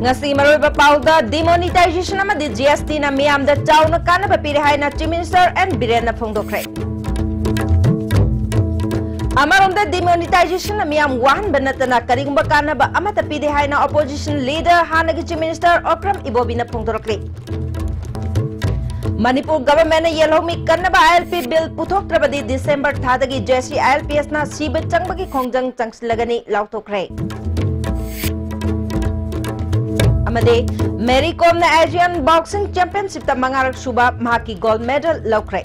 ngasi maroiba pauda demonetization amadi GST na miyamda chawna kanaba pire haina Chief Minister and Birena phongdokre. Amaronda demonetization na miyam wahan banatana karigumba kanaba amata pide haina opposition leader hanagi Chief Minister Okram Ibobina phongdokre. Manipur government yellow mi kannaba ILP bill puthokrabadi December thadagi JC ILPS na siba changbagi khongjang changslagani lautokre. Amade Mary Kom na Asian Boxing Championship ta mangarak suba mahaki gold medal laukre.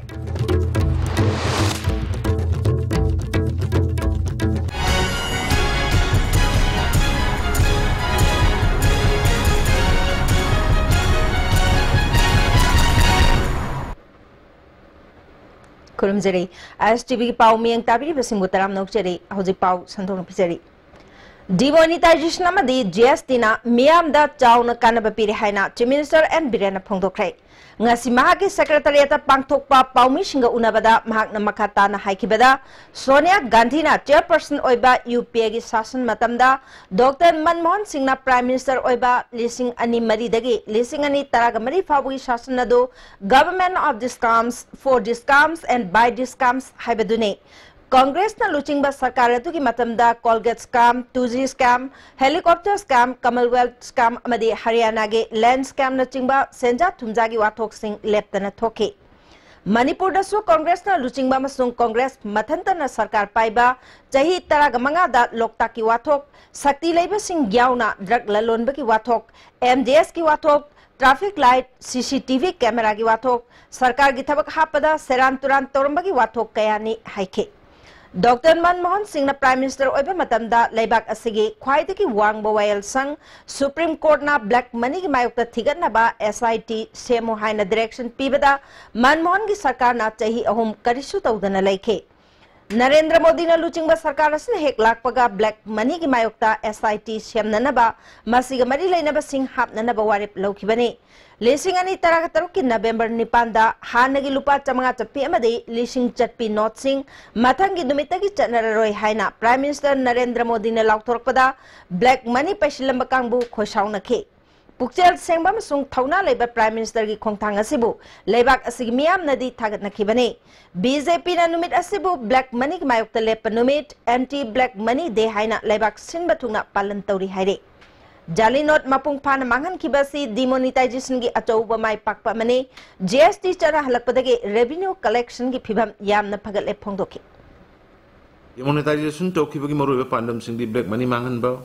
Kurumjeri STV ki pau miyang tabiri basing butaram nokjeri hoji pau santong pijeri. Demonetization amadi GST na miyamda chawna kanaba pire haina Chief Minister and Birena phongdokre. Ngasi mahaki secretariat pangthokpa paumi singa unabada mahakna makata na haikibada Sonia Gandhi na chairperson oiba UPA gi sasan matamda Dr. Manmohan Singh na Prime Minister oiba lising ani mari dagi lising ani taraga mari fabugi sasan nado government of discounts for discounts and by discounts haibadune. Congress na luchingba sarkar atu ki matamda Colgate scam, 2G scam, helicopter scam, Commonwealth scam amadi Haryana ge land scam na chingba senja thumjagi wathok sing leptana thoke. Manipur da su Congress na luchingba masung Congress mathanta na sarkar paiba chahi taraga manga da lokta ki wathok sakti leiba sing yauna drug lalonba ki wathok MDS ki wathok traffic light CCTV camera ki wathok sarkar gi thabak hapada seran turan toramba ki wathok kayani haike. Dr. Manmohan Singh na Prime Minister oiba matamda laibak asigi khwaidagi wangba wayal sang Supreme Court na black money gi mayokta thigatnaba SIT semo haina direction pibada Manmohan gi sarkar na chahi ahum karisu tawdana laike. Narendra Modi na luchingba sarkar asina hek lakpaga black money gi mayokta SIT semnanaba masiga mari lainaba sing hapnanaba warip laukibani. Lising ani taraga taruki November nipanda hanagi lupa chamanga chapi amadi lising chatpi not sing mathangi dumitagi chanararoi haina Prime Minister Narendra Modi na laukthorpada black money pasilamba kangbu khosauna ke pukchel sengba masung thauna leba Prime Minister gi khongthang asibu leibak asigi miyam nadi thagat nakibane BJP na numit asibu black money mayokta lepa numit anti black money de haina leibak sinba thungna palan tawri haire. Jali not mapung pana mangan kibasi demonetization gi achouba mai pakpa mane GST chara halakpadagi revenue collection gi phibam yamna phagale phongdoki. Demonetization tokibagi maruba pandam sing di black money mangan ba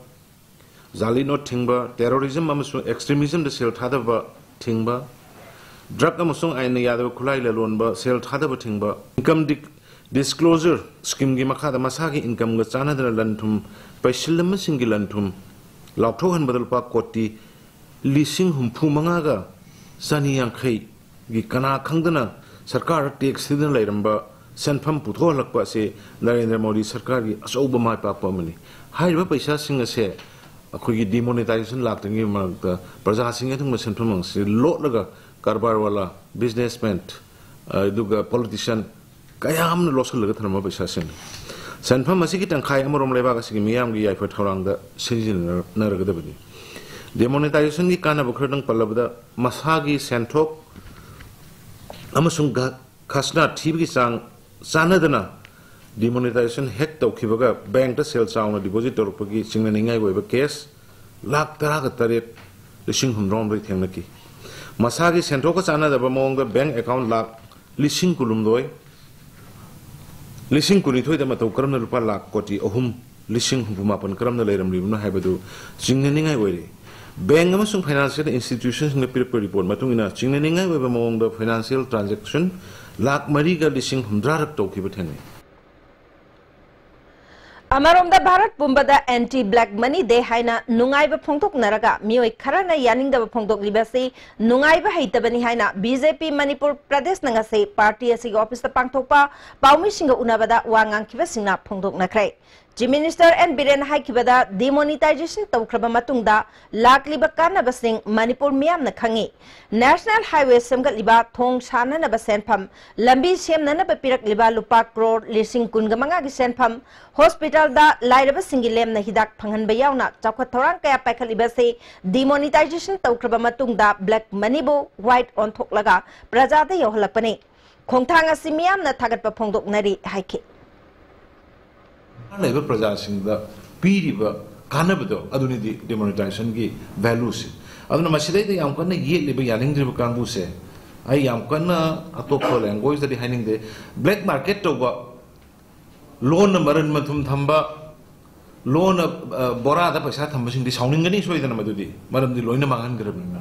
jali not thingba terrorism amasung extremism de sel thadaba thingba drug amasung aina yadaba khulai lalon ba sel thadaba thingba income disclosure scheme gi makhada masagi income ga chanadana lanthum paisillam singi lanthum Lauthohan badal pa koti lising humpu mangaga sani yang khai gi kana khangdana sarkar tax sidin lairamba sanpham putho lakpa se Narendra Modi sarkar gi asauba mai pa pamani haiba paisa singa se akhoi gi demonetization laktangi magta praja singa thung sanpham se lot laga karbar wala businessman duga politician kayam na losal laga tharma paisa sin Sanfam masiki tangkai amorom leba kasigi miyam gi yai fathaurang da sinjin naragadabani. Demonetization gi kana bukradang palabda masagi senthok amasung khasna thibgi sang sanadana demonetization hek tawkhibaga bank da sel sauna deposit torpagi singna ningai goiba case lak taraga taret lising humrom ri thengnaki. Masagi senthok ka sanadaba mongda bank account lak lising kulumdoi Lising kuni thoi dama tau karam na rupa lak koti ohum lising humapan karam na lairam ribuna haibadu jingna ningai wari bank amasung financial institutions na pirpa report matungina jingna ningai wai bamong da financial transaction lak mari ga lising humdrarak tau kiba thengai Amaronda Bharat Pumbada anti black money de haina nungaiba phongtok naraga mioi kharana yaningda phongtok libasi nungaiba heitabani haina BJP Manipur Pradesh nangase party asig office ta pangthokpa paumi singa unabada wangang kiba singna phongtok nakrai Chief Minister and Biren Haikibada demonetization taukraba matungda lakliba kanabasing Manipur miyam na khangi National Highway semgatliba thong sananaba senpham lambi semnanaba pirakliba lupa crore lising kungamanga gi senpham hospital da lairaba singilem na hidak phanghanba yauna chawkhat thorang kaya paikhatliba se demonetization taukraba matungda black money bo white on thoklaga praja da yohlapane khongthang asi miyam na thagatpa phongdoknari haike labour प्रजा सिंह पीरिबा कानबदो अदुनि दि demonetisation की values अदुना मसिदै दि याम कन्न ये लेबा यालिंग्रिबा कांगु से आई याम कन्न अतोपो language दि हाइनिंग दे black market तोबा loan मरन मथुम थंबा loan बोरा दा पैसा थंबसिंग दि साउनिंगनि सोइदना मदुदि मरम दि लोइना मांगन गरबना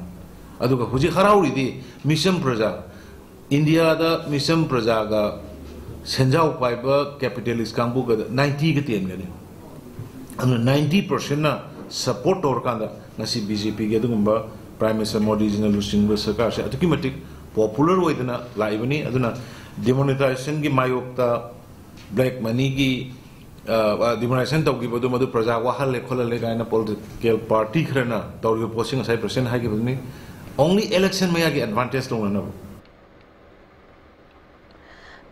अदुगा हुजि खराउरि दि मिशन प्रजा इंडिया दा मिशन प्रजा गा Senjau Piper capitalist Kambuga 90 Gatian 90% na support or Kanda Nasi BJP Gadumba Prime Minister Modi Lusin Sakar Atukimatic popular way than a lively Aduna demonetization gi Mayokta black money gi demonetization to give Madu Praja Wahale Kola in a political party Krena Taurio posting a 5% high given me only election may get advantage to one another.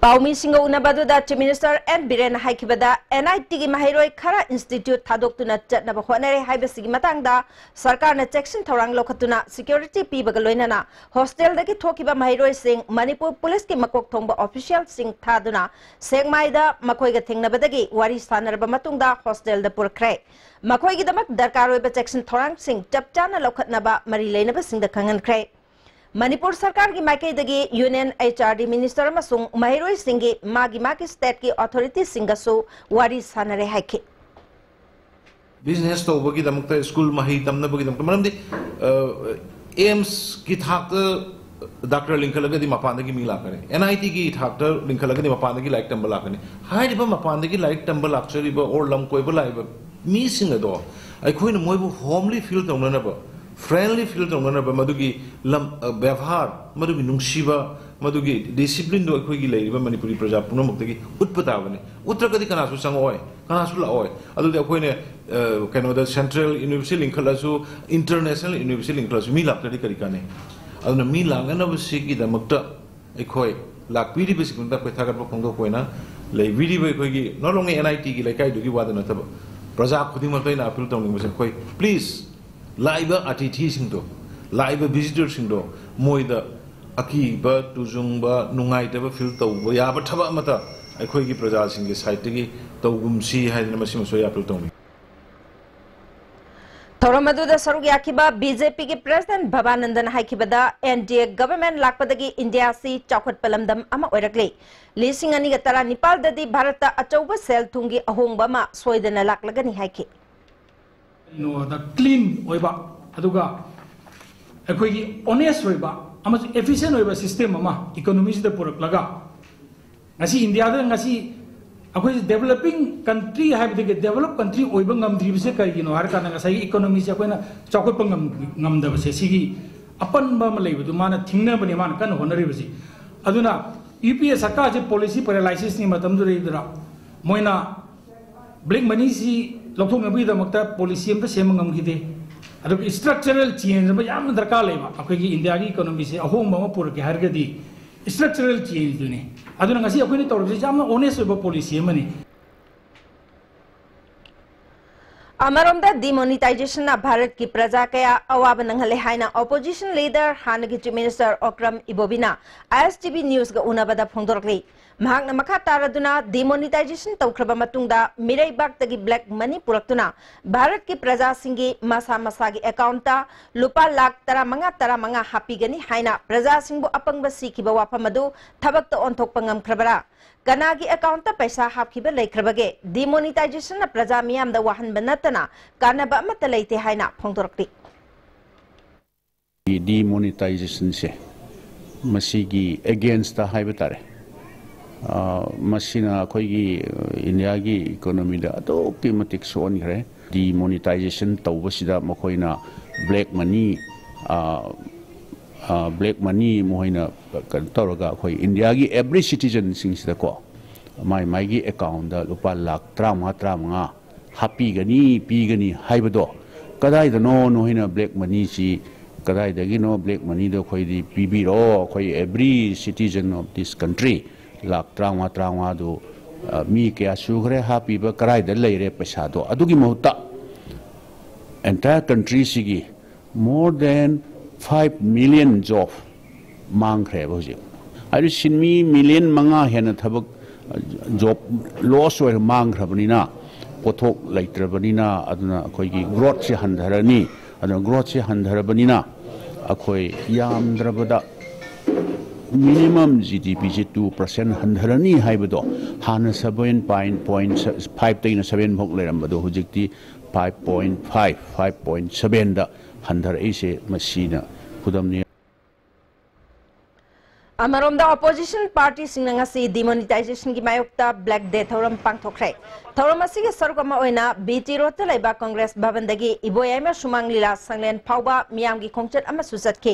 Paumi Singa Unabaduda, Chief Minister and Biren Haikibada, NIT Mahiroi Kara Institute Tadokuna Chatnaba Honere Hibasig Matanga, Sarkana Section Torang Lokatuna, Security Pibagaloinana, Hostel the Tokiba Mahiroi Sing, Manipur Police Makok Tomba Official Sing Taduna, Seng Maida, Makoiga Tingnabadagi, Wari Sanarba Matunda, Hostel the Purkre. Makoigi the Mak Darkaro Section Torang Sing, Japjana Lokatnaba, Marilena Sing the Kangan Kre. Manipur Sarkar ki Makai dagi Union HRD Minister Masung Mahiroi Singhi Magi State ki Authority Singasu Wari Sanare Haike. Business to Bogi the Mukta School Mahi Tamna Bogi the Manam Ames ki Thakta Dr. Linkalagadi Mapandagi Milakane. NIT ki Thakta Linkalagadi Mapandagi like Tambalakane. Hide Mapandagi like Tambalakari or Lamkoiba missing a door. I couldn't move homely feel to Nanaba. Friendly feel to one of Madugi Lam Bavhar, Madugi Nungshiva, Madugi, discipline do a quiggy lady, Manipuri Praja, Punamaki, Utpatavani, Utrakadi Kanasu Sangoy, Kanasula Oy, other than Canada Central University in Kalasu, International University in Kalasu, Mila Karikane. Other than Mila, and of Siki, the Mukta, a koi, like Pidi Bisikunda, Petaka Pongo Quena, lay Vidi, not only NIT, like I do give one another. Praja Kudimata appeal to me was a koi, please. Live atiti singdo, live visitor singdo, moida, akiba, tuzumba, nungaitaba filter, yabata mata, a quiggy praja sing is hitigi, togum si had a machine so apple to me. Toramadu the Sarugiakiba, BJP ki President Bhavanandan Haikibada, NDA government Lakpadagi India si Chakot Palamdam Ama Orakli. Leasing Anigatara Nepal Dadi Bharata Achoba Sel Tungi Ahong Bama, Soidana Laklagani Haiki. No, the clean oiba, aduga, a quiggy honest oiba, a much efficient oiba system, mama, economies the Puraklaga. I see in the other, I see a developing country have the developed country oibangam dribseka, Arkanasai economies, Aquena, Chokopangam Namda Sesi, upon Bamalay, the man, Tina Baniman, can honorably. Aduna, UPS Akaja policy paralysis in Matamdura, Moina, Blake Manisi. Lokto में भी दमकता policy में same गम की थे अगर structural change में याम दरकार ले मा आपके की इंडिया की इकोनॉमी से अहों मामा पूरा के हर गदी स्ट्रक्चरल चेंज दुने अदुना ngasi अपने तौर पे जाम ओनेस वे पॉलिसी में नहीं Amaronda demonetization na Bharat ki praja kaya awab nanghale haina opposition leader Hanagi Chief Minister Okram Ibobina ISTV News ga unabada phongdorkli mahakna makha taraduna demonetization tawkraba matungda mirai bak tagi black money puraktuna Bharat ki praja singi masa masagi account ta lupa lakh tara manga happy gani haina praja singbu apangba sikiba wapamadu thabak ta onthok pangam krabara Kanagi account ta paisa hapkiba laikrabage demonetization na praja miyam da wahan banatana kana ba matalaite haina phongdorkli demonetization se masigi against the haibatare masina khoigi india gi economy da to climatic zone gre demonetization tawbasida makoina black money moina kan toroga khoi india gi every citizen sing sida ko mai mai gi account da lupa lakh 35 happy gani pi gani haibado kadai da no hina black money si kadai da gi no black money do khoi di pi bi ro khoi every citizen of this country lakh 35 do mi ke asu gre happy ba kadai da leire paisa do adugi mohta entire country sigi more than 5 million job mang khre bo ji ari sinmi million manga hena thabak job loss or mang khrabnina pothok laitrabanina aduna khoi gi growth se handharani aduna growth se handharabanina akhoi yamdrabada minimum GDP je 2% handharani haibado hana 7.5 taina 7 phok leirambado hujikti 5.5 5.7 da handhar ise masina khudamni Amarom da opposition party sinanga si demonetization ki mayokta black day thoram pangthokre thoram asige sargama oina BT road ta laiba congress bhavan dagi iboyama sumang lila sanglen phawba miyam gi khongchat ama susatke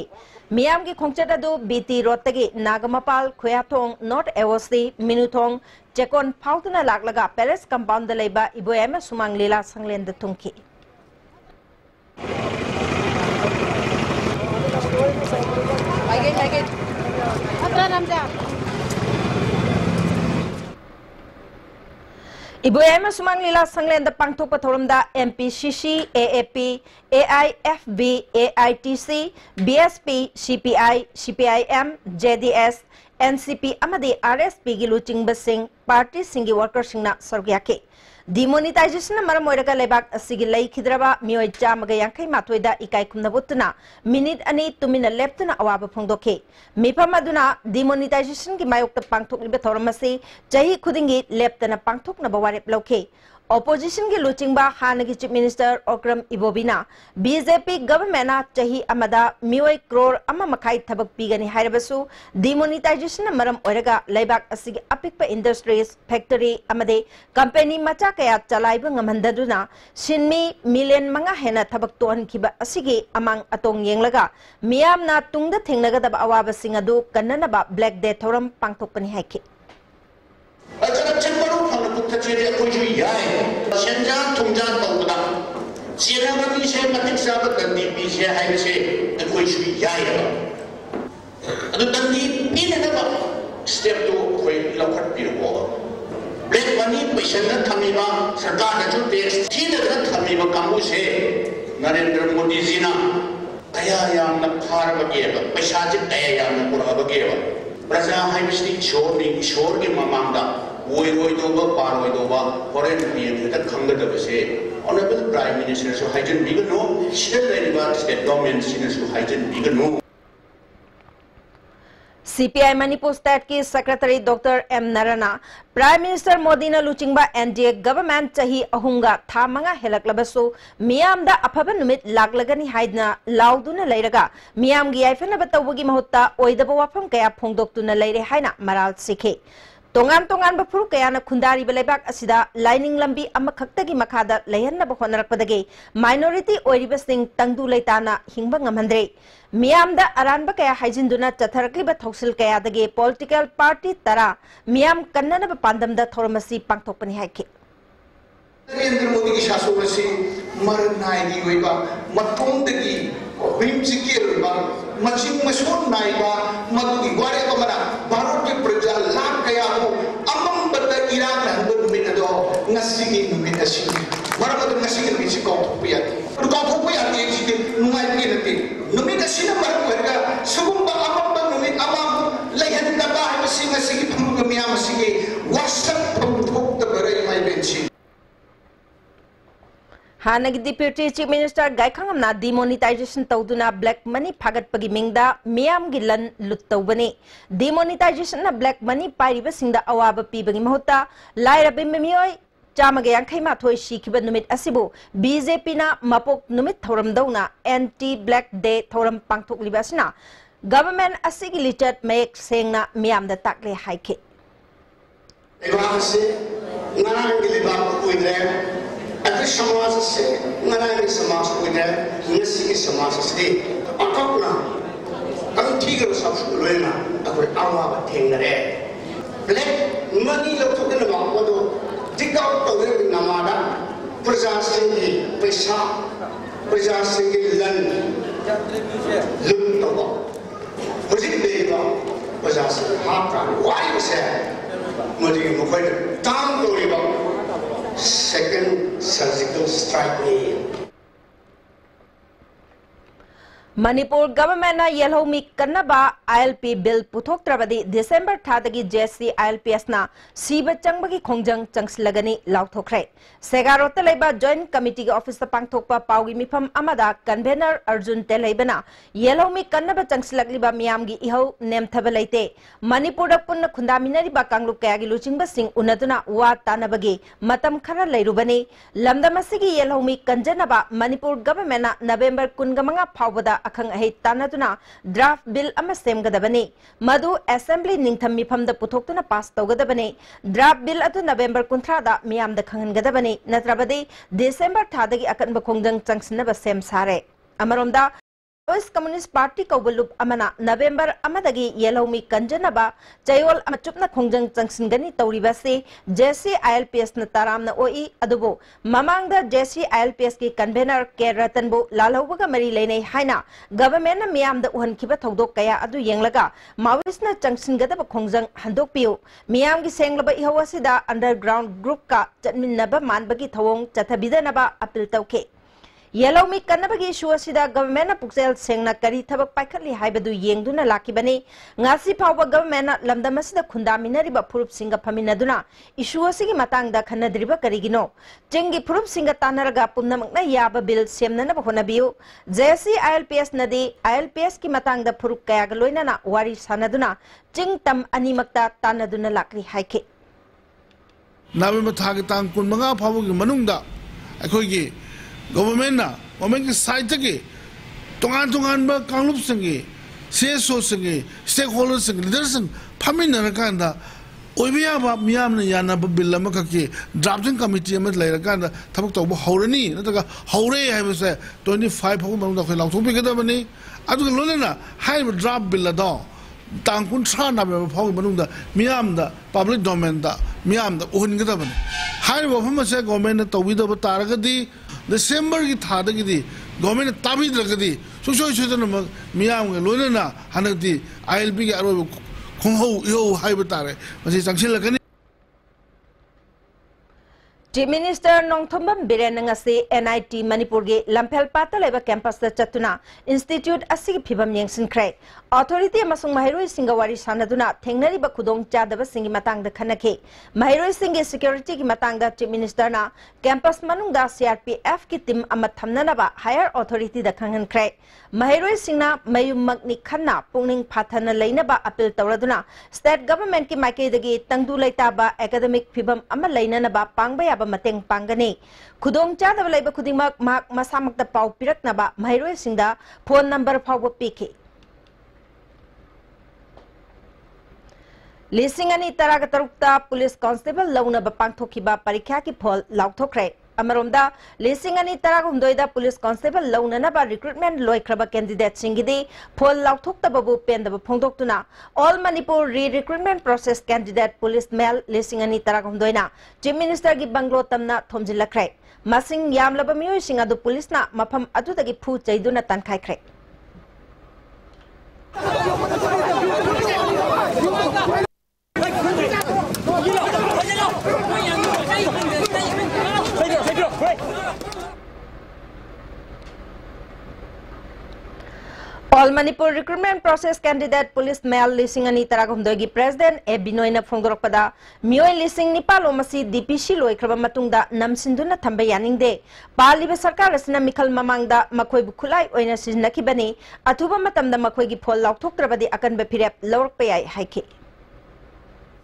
miyam gi khongchat adu BT road tagi nagamapal khoyathong north ewosi minuthong chekon phawtuna laklaga palace compound da laiba iboyama sumang lila sanglen da thungki Iboyama sumang lila sanglen da pangthok pathoram da MPCC AAP AIFB AITC BSP CPI CPIM JDS NCP amadi RSP gi luching basing party singi worker singna sargyake demonetization maram oiraga lebak asigi lei khidraba mioi chamaga yankai mathoida ikai khumnabutna minute ani tumina leptuna awaba phongdoke mifam aduna demonetization gi mayokta pangthokliba thoramasi chahi khudingi leptana pangthokna bawarep lauke opposition gi luchingba hanagi chief minister Okram Ibobina BJP government na chahi amada mioi crore ama makai thabak pigani hairabasu demonetization maram oiraga leibak asigi apikpa industries factory amade company macha kaya chalaiba ngamhandaduna sinmi million manga hena thabak ton khiba asigi amang atong yenglaga miyamna tungda thengnaga daba awaba singadu kannana black day thoram pangthokpani haiki Ajak cembaru kalau kita ciri aku juga ya, senjata tunjang tahu tak, siapa ni saya matik sahabat dan di bisa hai saya aku juga ya, adu tadi ini apa step tu aku lakukan biru, black money pesan kami ma, serta ada tax tidak kami ma kamu saya, Narendra Modi zina, kaya yang nak par bagaimana, pesan je kaya yang nak pura bagaimana. Praja hai mesti shor ke mamanda woi doba par doba foreign PM kita khangga doba se honorable prime minister so haijen bigano state level state government senior so haijen bigano CPI Manipur State ki Secretary Dr. M. Narana Prime Minister Modi na luchingba NDA government chahi ahunga thamanga helaklabasu miyam da aphaba numit laglagani haidna lauduna leiraga miyam gi aifana batawgi mahutta oidaba wafam kaya phongdoktuna leire haina maral sikhe tongan bafuru kaya na khundari belebak asida lining lambi amakhakta gi makhada lehanna bahonarapdagi minority oiribasing tangdu leitana hingba ngamhandre miyam da aranba kaya haijinduna chatharakliba thoksil kaya dagi political party tara miyam kannana pandam da thormasi pangthokpani haike Narendra Modi ki shasolasi marnai gi hoiba matongdagi himchike hoiba maching mason naiba madugi gware kamana bharot ki praja lakh kaya ko amam bata iran hanba numit ado ngasigi numit asi maramad ngasigi numit si ko thopiyati ko thopiyati ji numai ki nati numit asi na maram verga sugumba amam ba numit amam laihan da ba ha singa sigi phamu miyam sigi wasak phum thok da barai mai benchi Hanagi Deputy Chief Minister Gaikangamna demonetization tawduna black money phagat pagi mingda miyam gilan luttawbani demonetization na black money pairiba singda awaba pibagi mahutta lairabi mimioi chamaga yankai mathoi shikiba numit asibu BJP na mapok numit thoram dauna anti black day thoram pangthok libasna government asigi litat mek sengna miyam da takle haike Evase ngarang giliba kuidre Ati समाज से नरायण समाज को इधर नसी के समाज से अकबना कल ठीक है सब लेना अगर आवा बतेंगे black money lo to kan ma ko do dikau to re namada praja singi praja singi lan lum to ba hojik de ba praja singi ha ka wai se modi mo ko tang do ri ba second surgical strike ni Manipur government na yellow mi kannaba ILP bill puthok trabadi December thadagi JSC ILPS na siba changbagi khongjang changslagani lauthokre Segarota leba joint committee office pangthokpa paugi mifam amada convener Arjun Telaibana yellow mi kannaba changslagliba miyamgi ihau nemthaba leite Manipur da punna khundaminari ba kanglup kayagi luchingba sing unaduna wa tanabagi matam khara leirubani lamdamasigi yellow mi kanjanaba Manipur government na November 19 phawbada akang ahi tanaduna draft bill ama semgadabani madu assembly ningtham mifamda puthokna pass tawgadabani draft bill atu November 19 da miyamda khangangadabani natrabadi December thadagi akanba khongjang changsinaba sem sare amaromda West Communist Party Kaubulup Amana November Amadagi Yellow Mi Kanjanaba Chayol Amachupna Khongjang Changsingani Tauribasi JC ILPS Nataram na OE Adubo Mamangda JC ILPS ki convener K Ratanbu Lalaubaga Mari Lene Haina Government na Miyam da Uhan Kiba Togdok Kaya Adu Yenglaga Maoist na Changsingada Khongjang Handok Piu Miyam ki Senglaba Ihawasida Underground Group ka Chatmin Naba Manbagi Thawong Chatabida Naba Apil Tauke Yellow mi kannabagi issue asida government na puksel sengna kari thabak paikhatli haibadu yengduna lakibani ngasi phawba government na lamdam asida khundaminari ba phurup singa phaminaduna issue asigi matangda khanadriba karigino chingi phurup singa tanaraga pumnamakna yaba bill semnana ba honabiu JC ILPS nadi ILPS ki matangda phurup kayaga loinana wari sanaduna ching tam animakta tanaduna lakri haike November thagi tang kun manga phawgi manungda akhoi government na government ki side ke tongan ba kanglup singi CSO singi stakeholders singi leaders phamin na kanda oibiya ba miyam na yana ba bill ma ka ki drafting committee ma lai ra kanda thabak to ba haurani na ta haure hai ba se 25 phaw ma da khoi lau thong bi ka da bani adu lo na hai draft bill da tangkun sa na ba phaw ma da miyam da public domain da miyam da ohun ga da bani hai ba phama se government na to bi da ba tar ga di December ki thada ki di government tabi dragadi susoi susoi miyam ke lona na hanati ILP ki aro khongho yo hai batare masi sangsil lakani Chief Minister Nongthombam Birenangasi NIT Manipur ge Lamphel Pata leba campus da chatuna institute asigi phibam yengsin krai authority amasung mahiroi singawari sanaduna thengnari ba khudong chadaba singi matang da khanake mahiroi singi security ki matang da Chief Minister na campus manung da CRPF ki team ama thamnana ba higher authority da khangan krai mahiroi singna mayum magni khanna pungning phathana leina ba appeal tawraduna state government ki maike dagi tangdu laita ba academic phibam ama leina na ba pangba ya mateng pangani khudong chadaba laiba khudingmak mak masamakta pau piraknaba mahiroi singda phone number phawba piki Lising ani taraga tarukta police constable launaba pangthokiba parikha ki phol lauthokre Amaromda lising ani taraga humdoida police constable launanaba recruitment loikraba candidate singidi phol lauthokta babu pendaba phongdoktuna all Manipur re-recruitment process candidate police male lising ani taraga humdoina Chief Minister gi banglo tamna thomjilakre masing yamlaba miyoi singa du police na mafam adudagi phu chaiduna tankhaikhre All Manipur recruitment process candidate police male lising ani taragumdogi president e binoina phongdorokpada mioi lising nipalo masi DPC loikraba matungda namsinduna thamba yaningde paliba sarkar asina mikhal mamangda makhoi bu khulai oina siznakibani athuba matamda makhoi gi phol lauthoktrabadi akan be phirep lawrkpa yai haike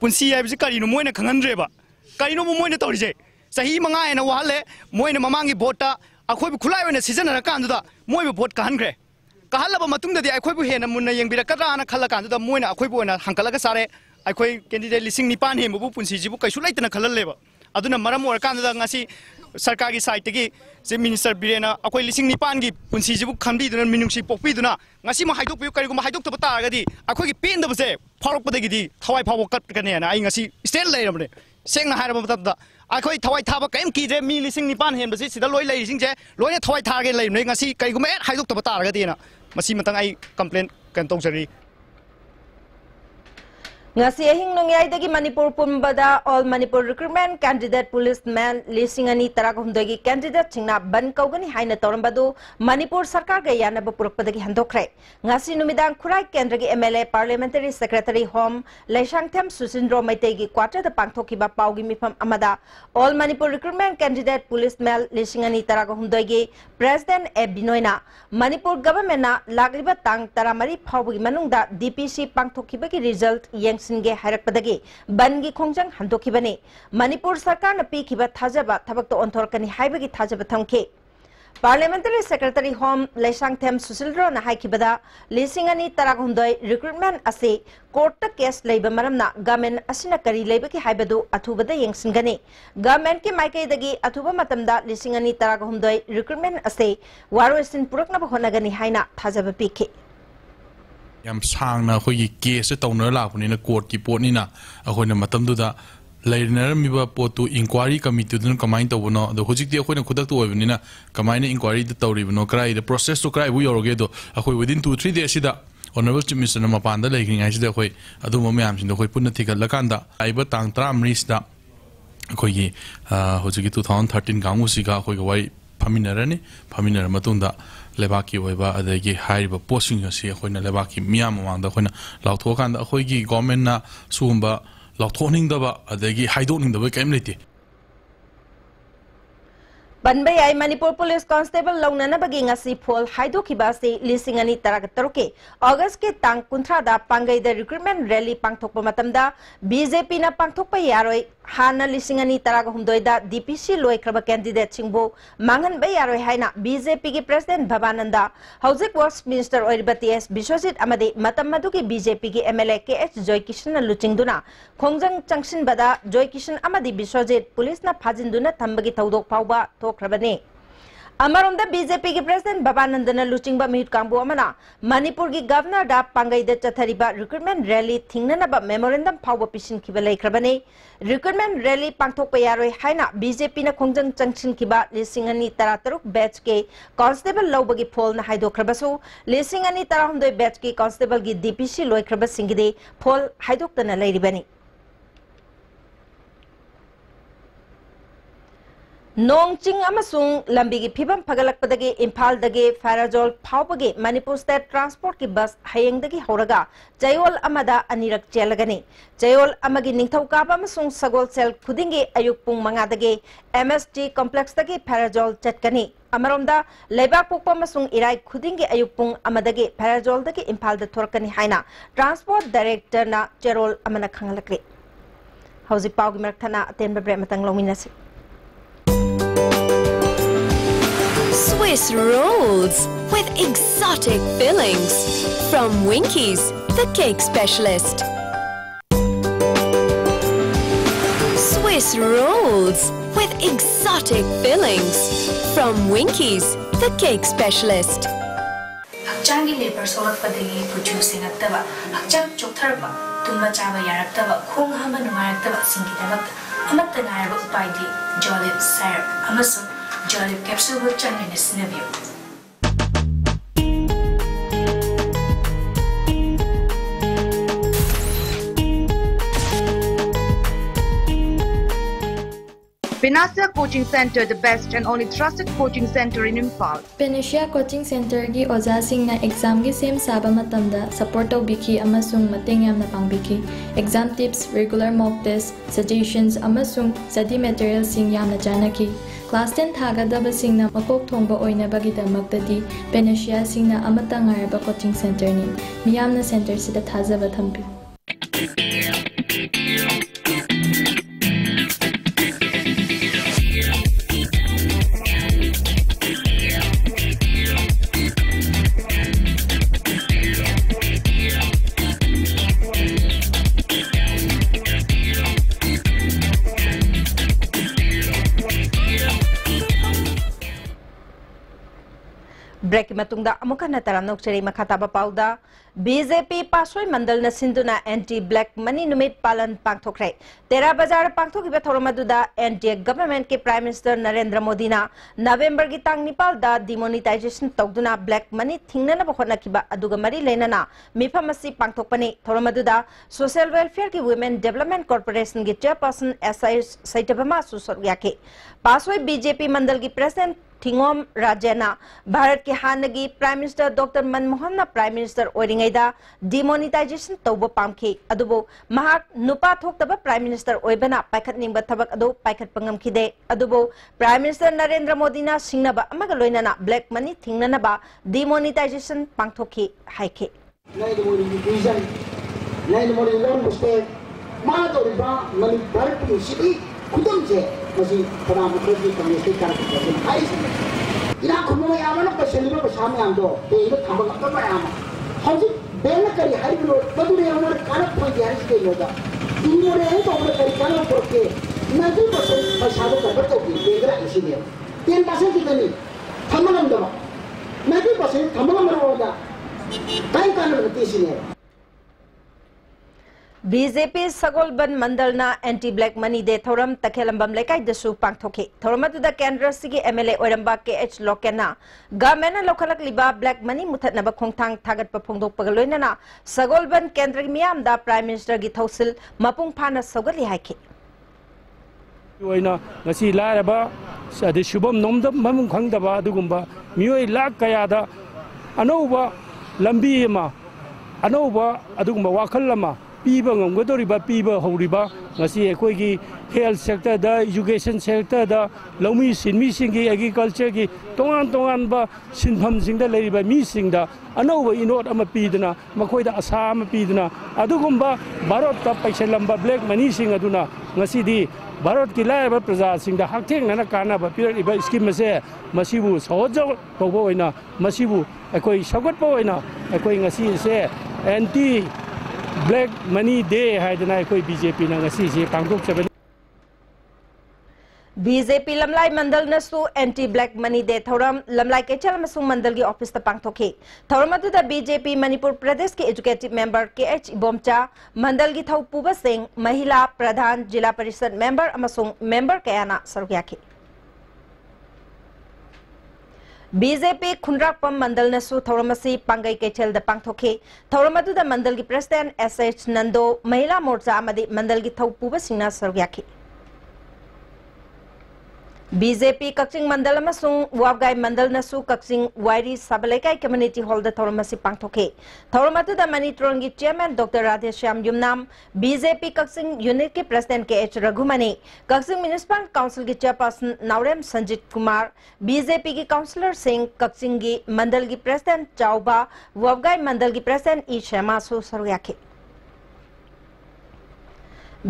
punsi haibsi karino moina khanganreba karino moina tawrije sahi manga ena wahale moina mamangi vota akhoi bu khulai oina sijanara kanduda moi bu vote kahanre kahalaba matungda di akhoi bu hena munna yengbira kadana khalla kanduda moina akhoi bu oina hankalaga sare akhoi candidate lising nipan he mu punsi jibu kaisu laitana khalaleba aduna maram or kanduda ngasi सरकार की side की से minister बिरेना अखोई लिसिंग निपान की पुंसी जिबु खंबीदुना मिनुंसी पोकपीदुना ngasi ma haidok piu karigu ma haidok tabata agadi akhoi gi pin dabse phorok padagi di thawai phawo kat kane na ai ngasi stand lai ramne sengna hairaba matabda akhoi thawai thaba kaim ki je mi lising nipan hen basi sida loi lai sing je loina thawai thage lai ne ngasi karigu ma haidok tabata agadi na masi matang ai complaint kan tong jari ngasi ahing nongyai dagi Manipur pumbada all Manipur recruitment candidate policeman lisingani taragumdagi candidate chingna ban kaugani haina torambadu Manipur sarkar ga yana bapurakpadagi handokre ngasi numidang khurai kendra gi MLA parliamentary secretary home laishangthem susindro maitegi quarter da pangthokiba paugi mifam amada all Manipur recruitment candidate policeman lisingani taragumdagi president e binoina Manipur government na lagriba tang taramari phawgi manungda DPC pangthokibagi result yang singe harakpadagi bangi khongjang handokibani Manipur sarkar na pikhiba thajaba thabakto onthorkani haibagi thajaba thamke parliamentary secretary home laishangthem susildro na haikibada lisingani taragundoi recruitment ase court ta case leiba maramna government asina kari leibaki haibadu athubada yengsingani government ki maikai dagi athuba matamda lisingani taragundoi recruitment ase waroisin purakna honagani haina thajaba pikhi yam sangna khoi case tawna la punina court ki potnina akhoina matamduda leirner miba potu inquiry committee dun kamai tawno do hojikti akhoina khudak to oibnina kamaina inquiry da tawribno krai the process to krai bu yoroge do akhoi within 2-3 days sida honorable chief minister na mapanda leikring ai sida khoi adu mamyam sin do khoi punna thikal lakanda aiba tang 30 da akhoi gi hojiki 2013 gangu siga akhoi ga wai faminarani faminar matunda lebaki oiba adagi haiba posting asi akhoi na lebaki miyam mangda akhoi na lauthokan akhoi gi government na sumba lauthoning daba adagi haidoning daba kaim lete Banbay ay Manipur Police Constable launana bagi ngasi phol haido kibasi lisingani taragataruke August ke tang kuntra da pangai da recruitment rally pangthokpa matamda BJP na pangthokpa yaroi hana lisingani taragahumdoi da DPC loi kraba candidate chingbo mangan bay yaroi haina BJP ki president Bhabananda Housing Works Minister oiribati S Biswajit amadi matam madu ki BJP ki MLA KH Joy Kishan na luchingduna khongjang changshin bada Joy Kishan amadi Biswajit police na phajinduna thambagi thaudok phauba Krabane. Amaronda BJP ki president Bhabanandana luchingba mihut kambu amana Manipur ki governor da pangai da chathariba recruitment rally thingnana ba memorandum phawba pisin kiba lai krabane recruitment rally pangthokpa yaroi haina BJP na khongjang changshin kiba lisingani tarataruk batch ke constable lawbagi phol na haido krabasu lisingani tarahumdoi batch ke constable gi DPC loi kraba singide phol haidoktana lairibani Nongching amasung lambigi phibam phagalakpadagi Imphal dagi Farazol phawbagi Manipur State Transport ki bus hayeng dagi horaga Chayol amada anirak chelagani Chayol amagi ningthauka amasung Sagol Cell khudingi ayuk pung manga dagi MST complex dagi Farazol chatkani Amaronda leibak pokpa amasung irai khudingi ayuk pung amadagi Farazol dagi Imphal da thorkani haina Transport Director na Cherol amana khangalakri Hausi pawgi marthana atenba bre matang lominasi Swiss rolls with exotic fillings from Winkies, the cake specialist. Swiss rolls with exotic fillings from Winkies, the cake specialist. Hakchangi labor solak padagi producing aktaba, hakchang choktarba, tumba chaba yaraktaba, khong hama nungayaktaba singidabak, amatta ngaraba upaidi, jolib syrup, amasun Jolib capsule with Chinese Navio. Pinasia Coaching Center, the best and only trusted coaching center in Imphal. Pinasia Coaching Center gi oja singna exam gi sem saba matamda support tawbiki amasung mateng yamna pangbiki. Exam tips, regular mock tests, suggestions amasung study materials sing yamna janaki. Class 10 thagadaba singna makok thongba oinabagidamaktadi Pinasia singna amata ngaraba coaching center ni miyamna center sida thajaba thampi. Break की मतुंगदा अमुका नतराम नोकचरी मखाताबा पाउदा BJP पासोई मंडल न सिंधुना anti black money निमित पालन पांगथोखरे 13 बाजार पांगथोखिबा थोरमदुदा NDA government के prime minister Narendra Modi ना नवंबर की तांग निपाल दा demonetisation तौदुना black money थिंगनना बखोनखिबा अदुगा मरी लेनना मिफमसी पांगथोकपनी थोरमदुदा सोशल वेलफेयर की वुमेन डेवलपमेंट कॉर्पोरेशन की चेयरपर्सन एसआई सैटबमा सुसर याके पासोई बीजेपी मंडल की प्रेसिडेंट थिंगोम राजेना भारत के हानगी प्राइम मिनिस्टर डॉक्टर मनमोहन ना प्राइम मिनिस्टर ओरिंगैदा डिमोनेटाइजेशन तौब पामखी अदुबो महाक नुपा थोक्तबा प्राइम मिनिस्टर ओइबना पाइखतनिंग थबक अदो पाइखत पंगमखिदे अदुबो प्राइम मिनिस्टर नरेंद्र मोदी ना सिंगनबा अमगा लोइनना ब्लैक मनी थिंगननबा डिमोनेटाइजेशन पांगथोखी हाइखे खुदमसे मसी प्रधानमंत्री कम्युनिस्ट कार्यक्रम हाइस इना खुनो यामन पसलिबा बसाम यामदो देइबा थाबा गतबा याम हजि बेन करी हाइबलो बदुरे हमर कारक फोय यारिस के लोदा इनोरे हे तो हमर करी कानो पोके नदी बसन बसाबो करबतो की बेगरा इसिने 10% कितनी थमलम दो नदी बसन थमलम रोदा काई कानो नतीसिने बीजेपी सगोलबन मंडल ना एंटी ब्लैक मनी दे थोरम तखेलंबम लेकाई दसु पांगथोखे थोरमदुदा केंद्र सिगी एमएलए ओरंबा के एच लोकेना गवर्नमेंट लोखलक लिबा ब्लैक मनी मुथतनबा खोंगथांग थागत पफोंदोक पगलोइनना सगोलबन केंद्र मियाम दा प्राइम मिनिस्टर की थौसिल मपुंग फाना सगली हाइखे ओइना ngasi लारबा सदि शुभम नोमदम ममुंग खंगदबा अदुगुंबा मियोय लाख कयादा अनौबा लंबी अमा अनौबा अदुगुंबा वाखल अमा पीबा ngomgadoriba पीबा हौरिबा ngasi एकोइगी हेल्थ सेक्टर दा एजुकेशन सेक्टर दा लौमी सिनमी सिंगी एग्रीकल्चर की तोंगान तोंगान बा सिनफम सिंगदा लेरिबा मी सिंगदा अनौबा इनोट अमा पीदना मखोइदा आशा अमा पीदना अदुगुंबा भारत ता पैसेलंबा ब्लैक मनी सिंग अदुना ngasi di भारत की लायबा प्रजा सिंगदा हाक्थेंगना कानाबा पिरइबा स्कीम से मसिबु सहजो तौबा ओइना मसिबु एकोइ सगतपा ओइना एकोइ ngasi से एंटी ब्लैक मनी डे है बीजेपी बीजेपी लमलाई मंडल नसु एंटी ब्लैक मनी डे थौरम लमलाई केचल मसुंग मंडल की ऑफिस पांगथोखे थौरम अदुदा बीजेपी मणिपुर प्रदेश के executive member K H Ibomcha मंडल की थौ पुबा सिंह महिला प्रधान जिला परिषद मेंबर अमसुंग मेंबर कयाना सरुयाखे बीजेपी खुनरापम मंडल नसु थौरमसी पांगई केचल द पांगथोखे थौरम अदुदा मंडल की प्रेसिडेंट एसएच नंदो महिला मोर्चा अमदि मंडल की थौ पुबा सिंगना सरुयाखे बीजेपी कक्चिंग मंडल अमसुंग वावगाई मंडल नसु कक्चिंग वायरी सबलेकाई कम्युनिटी हॉल द थौरमसी पांगथोखे थौरम अदुदा मणिपुर की chairman doctor Radheshyam Yumnam BJP Kakching unit के president K H Raghumani Kakching municipal council की चेयरपर्सन नावरेम संजीत कुमार बीजेपी की काउंसिलर सिंह कक्चिंग की मंडल की प्रेसिडेंट चाउबा वावगाई मंडल की प्रेसिडेंट ई शर्मासु सरुयाखे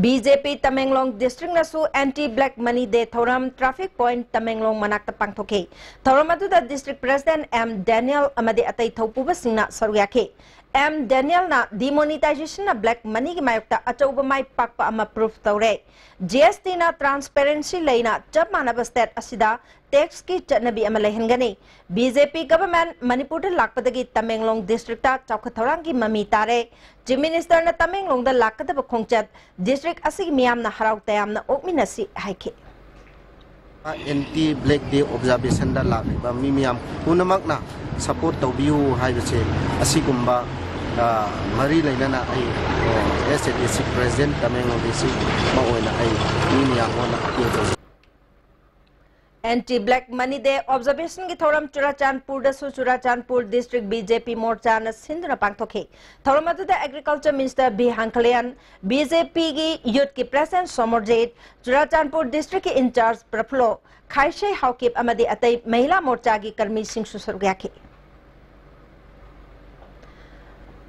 बीजेपी तमेंगलोंग डिस्ट्रिक्ट नसु एंटी ब्लैक मनी डे थौरम ट्रैफिक पॉइंट तमेंगलोंग मनाक्ता पांगथोखे थौरम अदुदा डिस्ट्रिक्ट प्रेसिडेंट एम डैनियल अमदे अतै थौपुबा सिंगना सरुयाखे एम डैनियल ना डिमोनेटाइजेशन ना ब्लैक मनी की मायुक्ता अचौबा माइ पाकपा अमा प्रूफ तौरे जीएसटी ना ट्रांसपेरेंसी लेना चप मानब स्टेट असिदा टैक्स की चटनबी अमा लेहनगनी बीजेपी गवर्नमेंट मणिपुर लाकपदगी तमेंगलोंग डिस्ट्रिक्ट चौखत थौरांग की ममी तारे चीफ मिनिस्टर ना तमेंगलोंग दा लाकदब खोंगचत डिस्ट्रिक्ट असि मियाम ना हराउ तयाम ना ओकमिनसी हाइखे एंटी ब्लैक डे ऑब्जर्वेशन दा लागिबा मियाम पुनमकना सपोर्ट तौबियु हाइबसे असिगुंबा मरी लेना एसएडीसी प्रेसिडेंट तमेंगलोंग डिस्ट्रिक्ट माओइना मियाम ओना appeal anti black money day observation की थौरम चुराचांदपुर दसु चुराचांदपुर डिस्ट्रिक्ट बीजेपी मोर्चा न सिंधुना पांगथोखे थौरम अदुदा एग्रीकल्चर मिनिस्टर बी हांखलियन बीजेपी की यूथ की प्रेसिडेंट सोमरजेट चुराचांदपुर डिस्ट्रिक्ट के इंचार्ज प्रफुल्लो खाइशे हाउकिप अमदि अतै महिला मोर्चा की कर्मी सिंह सुसरुयाखे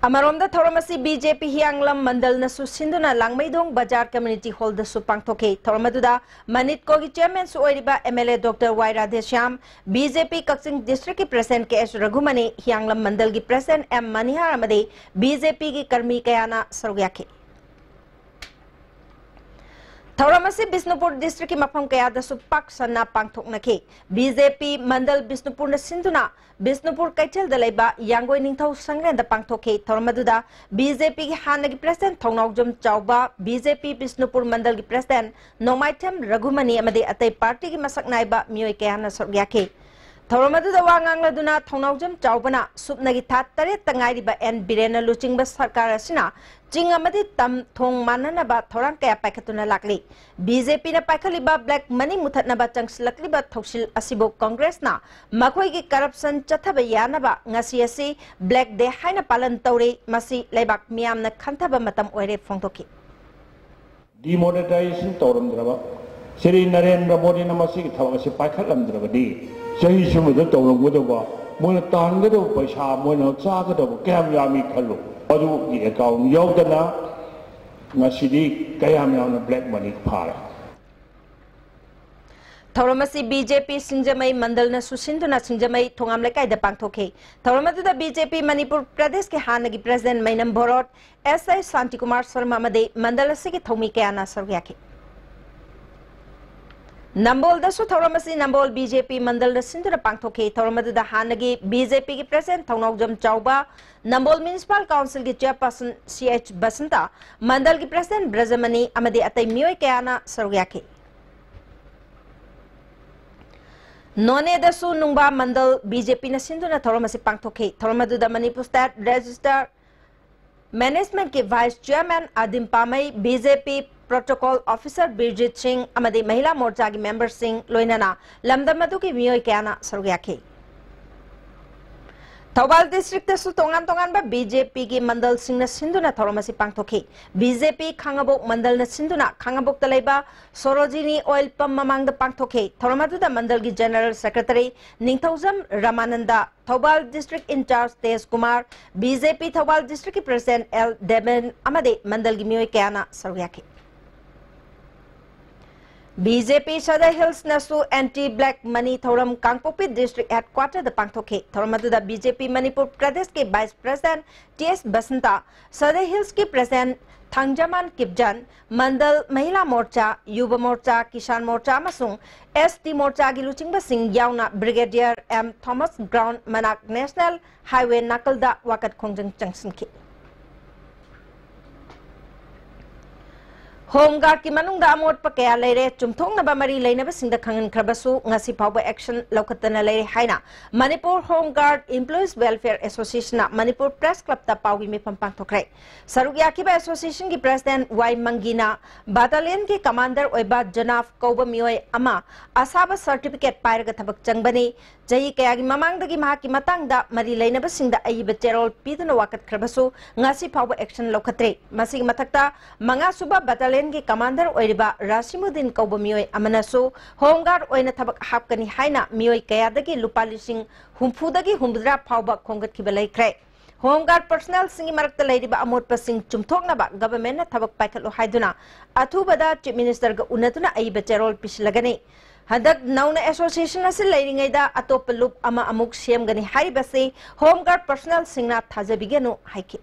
अमरोमदा थौरमसी बीजेपी हियांगलम मंडल नसु सिंधुना लांगमैदोंग बाजार कम्युनिटी हॉल दसु पांगथोखे थौरमदुदा मनिटको की चेयरमैन सुओरिबा MLA doctor Y Radheshyam BJP Kakching district की president K S Raghumani Hiyanglam मंडल की प्रेसिडेंट एम मनिहार अमदे बीजेपी की कर्मी कयाना सरुयाखे Thauramasi Bisnupur district ki mafam kaya da supak sana pangthok naki BJP Mandal Bisnupur na sinduna Bisnupur Kaichel da laiba Yangoi Ningthau Sangren da pangthoke Thauramadu BJP ki hana ki president Thongnawjam Chauba BJP Bisnupur Mandal ki president Nomaitem Raghumani amade atai party ki masak naiba mioi kaya na soryake Thauramadu wangang laduna Thongnawjam Chaubana supnagi that tare tangai ba en birena luching ba sarkar asina Jingamadi tam thong manana thorang kaya paikatuna lakli BJP na paikaliba black money muthatna ba changslakli ba thosil asibo Congress na makhoi ki corruption chathaba yana ba ngasi asi black day haina palan tawre masi laibak miyam na khantaba matam oire phongtoki demonetization tawramdraba Sri Narendra Modi na masi thawang si paikhalamdraba di sahi sumuda tawramgodoba moina tangado paisa moina chagado kayam yami khallo Adu di account yogdana ngasidi kayam na black money phara Thauramasi BJP Singjamai Mandal na susinduna Singjamai thongam lekai da pangthoke Thauramadu da BJP Manipur Pradesh ke hanagi president Mainam Borot SI Santi Kumar Sharma made Mandal asigi thomi kaya na sargyake Nambol da su Thauramasi Nambol BJP Mandal da sinduna pangthoke Thauramadu da hanagi BJP ki president Thongnawjam Chauba Nambol Municipal Council ki chairperson CH Basanta Mandal ki president Brajamani amade atai mioi kaya na sargyake None da su nungba Mandal BJP na sinduna Thauramasi pangthoke Thauramadu da Manipur State Register Management ke Vice Chairman Adim Pamai BJP Protocol Officer Birjit Singh amade Mahila Morcha ki member Singh loinana lamdamadu ki mioi kayana sarugyake Thobal district da su tongan ba BJP ki Mandal Singh na sinduna Thauramasi pangthoke BJP Khangabok Mandal na sinduna Khangabok talaiba Sorojini Oil Pump mamang da pangthoke Thauramadu da Mandal ki General Secretary Ningthaujam Ramananda Thobal District in charge Tej Kumar BJP Thobal District ki President L Demen amade Mandal ki mioi kayana sarugyake BJP Sada Hills Nasu Anti-Black Money Thoram Kangpopi District Headquarter the Pangthoke Thoramadu da BJP Manipur Pradesh ke Vice President TS Basanta Sada Hills ke President Thangjaman Kipjan Mandal Mahila Morcha Yuba Morcha Kishan Morcha amasung ST Morcha gi Luchingba Singh yauna Brigadier M Thomas Ground Manak National Highway Nakalda Wakat Khongjang Junction ki Home Guard ki manungda amot pa kaya leire chumthong na ba mari leina ba singda khangan khrabasu ngasi pawba action lokatana leire haina Manipur Home Guard Employees Welfare Association na Manipur Press Club ta pawi mi pampang thokre sarugya ki ba association ki president Y Mangina battalion ki commander oiba Janaf Kauba mioi ama asaba certificate pairaga thabak changbani jayi kaya gi mamang dagi ma ki matang da mari leina ba singda ai ba cherol piduna wakat khrabasu ngasi pawba action lokatre masig mathakta manga suba battalion ki commander oiriba Rasimuddin Kauba mioi amanasu Home Guard oina thabak hapkani haina mioi kaya dagi lupa lising humfu dagi humdra phawba khongat ki balai kre Home Guard personnel singi marakta leiriba amot pasing chumthok na ba government na thabak paikhatlo haiduna athubada chief minister ga unatuna ai bacherol pislagani hadak nauna association asil leiringai da atop loop ama amuk siam gani haibase Home Guard personnel singna thajabigenu haiki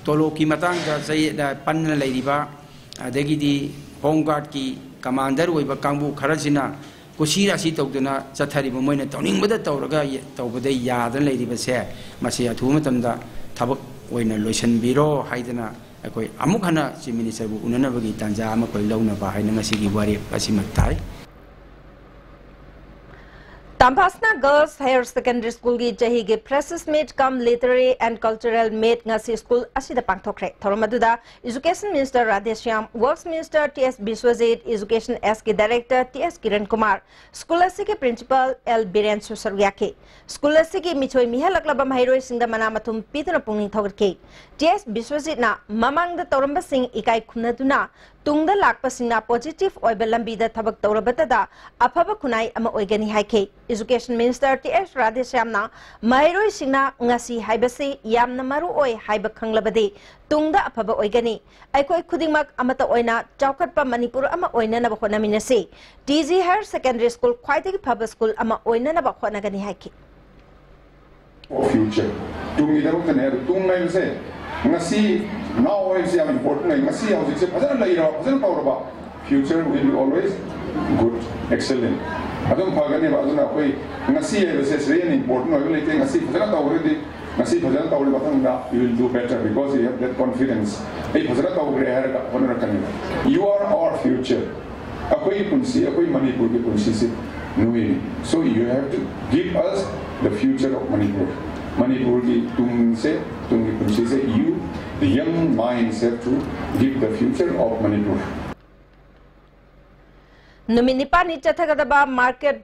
Tolo ki matang da say da panna leiriba adagidi Home Guard ki commander oiba kangbu kharasina kusira si tawduna chathari ba moina tawning bada tawraga tawbada yadan leiriba se masi athu matamda thabak oina loisan biro haidana akoi amuk hana chief minister bu unana bagi tanja ama koi launa ba haina ngasi gi wari asimatai Tampasna Girls Higher Secondary School ki jahi ge Precious Meet come Literary and Cultural Meet ngasi school asida pangthokre Thoramaduda Education Minister Radheshyam Works Minister TS Biswajit Education S ke Director TS Kiran Kumar School asi ke Principal L Biren Susaryake School asi ke michoi mihalakla mahiroi singda manamathum pituna pungning thogke TS Biswajit na mamang da Toramba Singh ikai khunaduna tungda lakpa singna positive oiba lambi da thabak tawrabatada afaba khunai ama oigani haike Education Minister TS Radheshyam na mahiroi singna ngasi haibase yamna maru oi haiba khanglabade tungda afaba oigani aikoi khudingmak amata oina chawkatpa Manipur ama oina na bakhona minase TG Higher Secondary School khwaidagi phaba school ama oina na bakhona gani haike future tungi da ko ne tung ngai se ngasi now is important. Ngasi how is phajana lai ra phajana tawraba future will be always good, excellent. Adum phagani ba aduna koi ngasi is really important. I will like ngasi phajana tawredi ngasi phajana tawri bathanga you will do better because you have that confidence. Ei phajana tawre har ka honora kani. You are our future. Akoi punsi akoi Manipur ki punsi se nuhi. So you have to give us the future of Manipur. Manipur ki tum ki punsi se you, the young minds, have to give the future of Manipur. Numinipani Chathagadaba market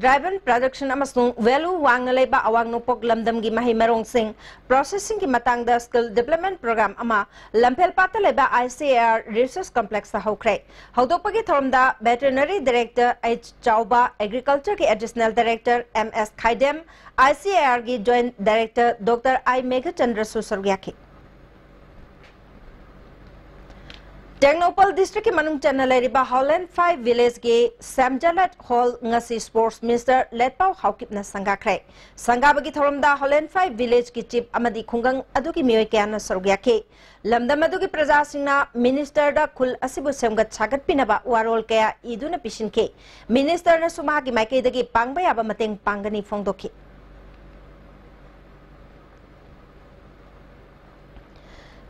driven production amasung value wangaleba awang nopok lamdam gi mahimarong sing processing ki matangda skill development program ama lampel pataleba ICAR research complex sa hokre hodopagi thomda veterinary director H Chauba agriculture ki additional director MS Khaidem ICAR ki joint director Dr I Megha Chandra Susargyaki Technopal district ki manung channel riba Holland 5 village ge Samjalat Hall ngasi sports minister Letpau Haukip na sangakre sangabagi thoromda Holland 5 village ki chief amadi khungang adugi mioi kyan sargyake lamdam adugi praja singna minister da khul asibu semgat chagat pinaba warol kaya iduna pisinke minister na suma gi maike dagi pangba yaba mateng pangani phongdoki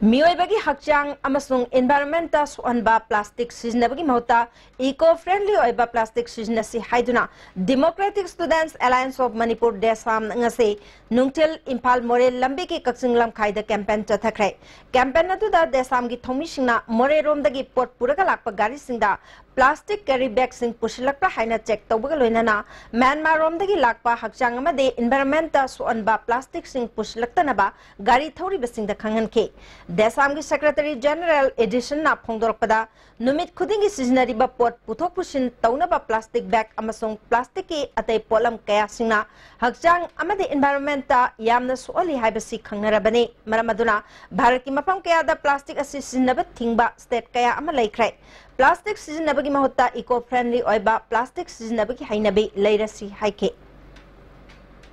Miyoibagi hakchang amasung environmental suanba plastic siznabagi mahota eco-friendly oiba plastic siznasi haiduna Democratic Students Alliance of Manipur desam ngase nungtil Impal More lambi ki kaksinglam khaida campaign chathakrai campaign adu da desam gi thomi singna More rom dagi pot puraga lakpa gari singda plastic carry bag sing pushilakpa haina check tawbaga loinana Myanmar rom dagi lakpa hakchang amade environmental suanba plastic sing pushilaktana ba gari thori basingda khanganke Desam ki Secretary General Edition na phongdorpada numit khudingi siznari ba pot puthok pusin tauna ba plastic bag amasung plastic ki atay polam kaya singna hakchang amade environment ta yamna suali haibasi khangnarabani maramaduna Bharat ki mapam kaya da plastic asi siznaba thingba state kaya ama laikrai plastic siznabagi mahutta eco friendly oiba plastic siznabagi hainabi lairasi haike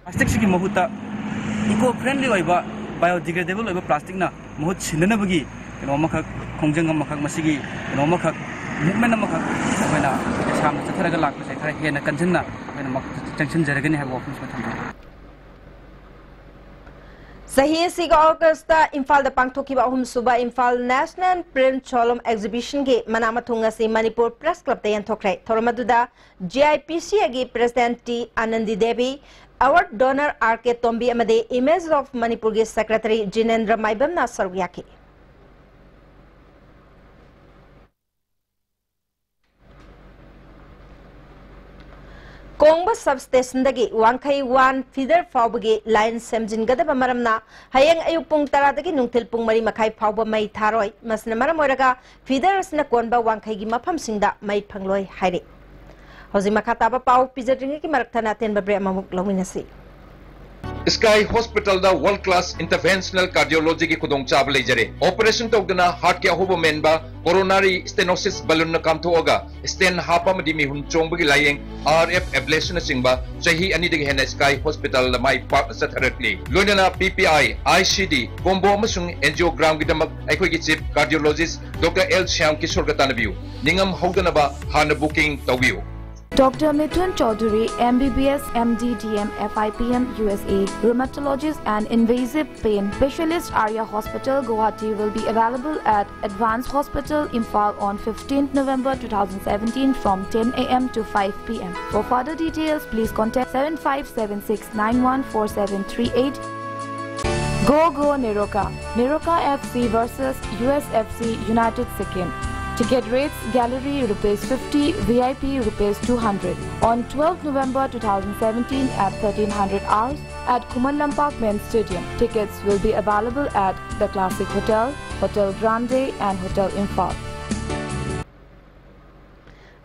plastic ki mahutta eco friendly oiba biodegradable oiba plastic na mahut sinanabagi keno makak khongjang makak masigi keno makak movement makak koina sam chatharaga lakpa sai khara hena kanjinna koina mak junction jaragani ha office ma thamda Sahi siga Augusta Imphal da pangthokiba ahum suba Imphal National Print Cholom Exhibition ge manamathunga se Manipur Press Club da yanthokrai thoramaduda GIPC agi President T Anandi Devi Award donor RK Tombi amade Image of Manipur ge Secretary Jinendra Maibam na sarwyaki Kongba substation dagi Wangkai 1 feeder fawbagi line semjin gadaba maramna hayang ayupung tara dagi nungtil pung mari makai fawba mai tharoi masna maram oraga feeder asna konba Wangkai gi mafam singda mai phangloi haire Hoji makataba pau pizatringi ki maraktana ten babre amamuk lawinasi Sky Hospital da world class interventional cardiology ki khudong chab leijare operation togdana heart ke ahobo menba coronary stenosis balloon na kam thoga stent hapa madi mi hun chongbagi layeng RF ablation singba chahi ani digi hena Sky Hospital la mai pa satharatli loinana PPI ICD combo amasung angiogram gi damak aikoi gi chief cardiologist Dr L Shyam Kishore gatanabiu ningam hogdana ba hana booking tawbiu Dr. Mithun Chaudhary, MBBS, MD, DM, FIPM, USA, rheumatologist and invasive pain specialist Arya Hospital, Guwahati will be available at Advanced Hospital, Imphal on 15th November 2017 from 10 a.m. to 5 p.m. For further details, please contact 7576914738. Go Neroka. Neroka FC versus USFC United Sikkim. Ticket rates, gallery ₹50, VIP ₹200. On 12th November 2017 at 1300 hours at Kumalampak Men's Stadium. Tickets will be available at the Classic Hotel, Hotel Grande and Hotel Imphal.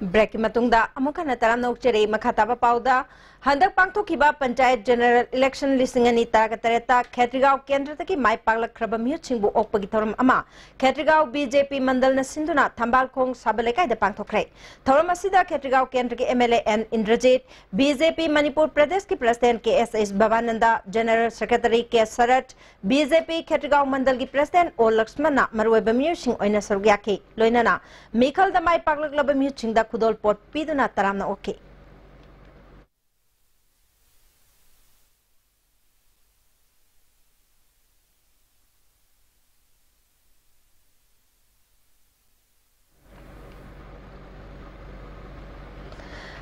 Break की मतुंगदा अमुखना तराम नौचरे मखाताबा पाउदा हंदक पांगथोखिबा panchayat general election लिसिंगनी तारगतरेता खेत्रिगांव केंद्र तकी माय पागलखरब मियुचिंगबु ओकपगी थौरम अमा खेत्रिगांव बीजेपी मंडल न सिंधुना थंबालखोंग साबलेकायदा पांगथोखरे थौरम असिदा खेत्रिगांव केंद्र के MLA N Indrajit BJP Manipur प्रदेश की president K S भवानंदा general secretary के सरत बीजेपी खेत्रिगांव मंडल की प्रेसिडेंट ओ लक्ष्मणना मरुवेबा मियुचिंग ओइना सरुयाखि लोइनाना मिखल द माय पागलखलब मियुचिंगदा खुदोल पोट पीदुना तरामना okay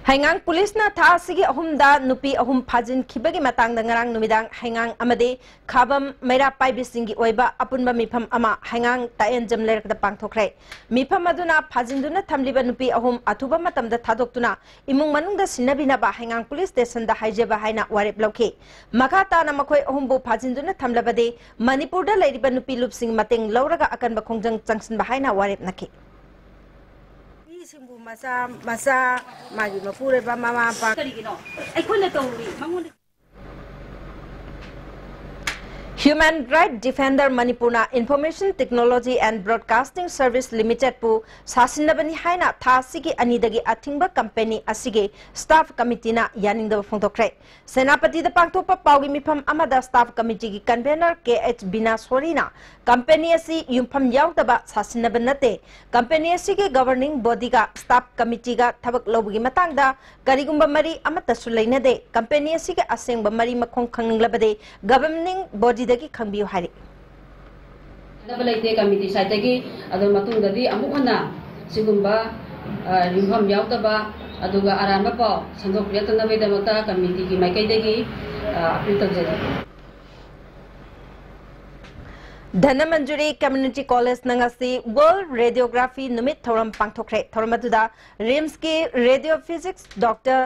Haingang pulis na tha sige ahumda nupi ahum phajin khibagi matang da ngarang numidang haingang amade khabam maira paibi singi oiba apunba mifam ama haingang taen jamler da pangthokre mifam aduna phajinduna thamliba nupi ahum athuba matam da thadoktuna imung manung da sinabina ba haingang pulis station da haijeba haina warep lokhe makata na makhoi ahum bu phajinduna thamlabade manipur da leiriba nupi lupsing mateng lauraga akan ba khongjang changsin ba haina warep nakhe masa magi mapure ba mama pa Human Rights Defender Manipurna Information Technology and Broadcasting Service Limited pu sasinabani haina tha sigi anidagi athingba company asige staff committee na yaningda phongtokre senapati da pangthopa pawgi mifam amada staff committee gi convener KH Binaswari na company asi yumpham yaudaba sasinaban nate company asi ge governing body ga staff committee ga thabak lobgi matangda karigumba mari amata sulaina de company asi ge asengba mari makhong khanglabade governing body dagi khangbiu hari Nabalite committee side dagi adu matung dadi amukana sigumba rimham yaudaba aduga aramba pa sandok yatna vedamata committee gi maikai dagi apil tabjari Dhanamanjuri Community College nangasi World Radiography Numit Thoram Pangthokre Thoramaduda RIMS ki Radio Physics Dr.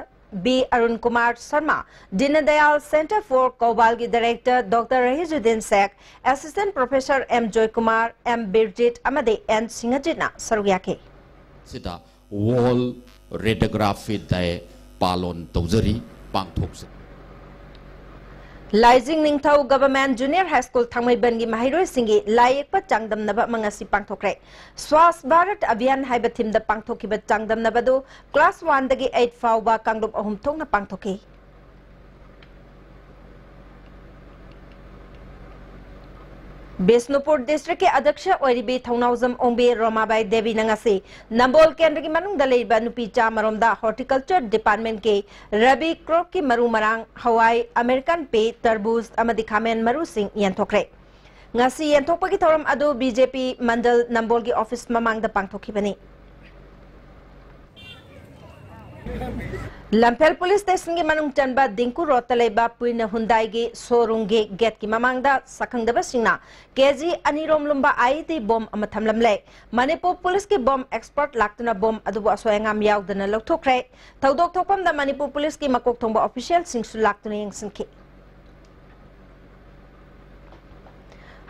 B. Arun Kumar Sharma, Dinadayal Center for Kobalgi Director Dr. Rahijuddin Sek, Assistant Professor M. Joy Kumar, M. Birjit Amade, and Singajitna Sarugyake. Sida Wall Radiography Day Palon Tozari Pangthokse. Laijing Ningthau Government Junior High School Thangmai Bangi Mahiroi Singi Layekpa Changdam Naba Mangasi Pangthokre Swas Bharat Abhiyan Haiba Thim da Pangthokiba Changdam Nabadu Class 1 dagi 8 fauba Kanglup Ahum Thongna Pangthoki Bisnupur District ke Adyaksha Oiribi Thaunauzam Ombe Romabai Devi Nangasi Nambol Kendra ki manung da leiba nupi cha maromda Horticulture Department ke Rabi crop ki maru marang Hawaii American pe Tarbuz amadi khamen maru sing yanthokre ngasi yanthokpa ki thoram adu BJP Mandal Nambol ki office mamang da pangthokibani Lampel Police Station ki manung chanba Dinku Rotaleba Puina Hyundai gi showroom ge gate ki mamangda sakhangdaba singna KG Anirom Lumba IED bomb amathamlamle Manipur Police ki bomb expert laktuna bomb adubu asoyangam yaudana lokthokre thaudok thokpam da Manipur Police ki makok thongba official singsu laktuna yengsinki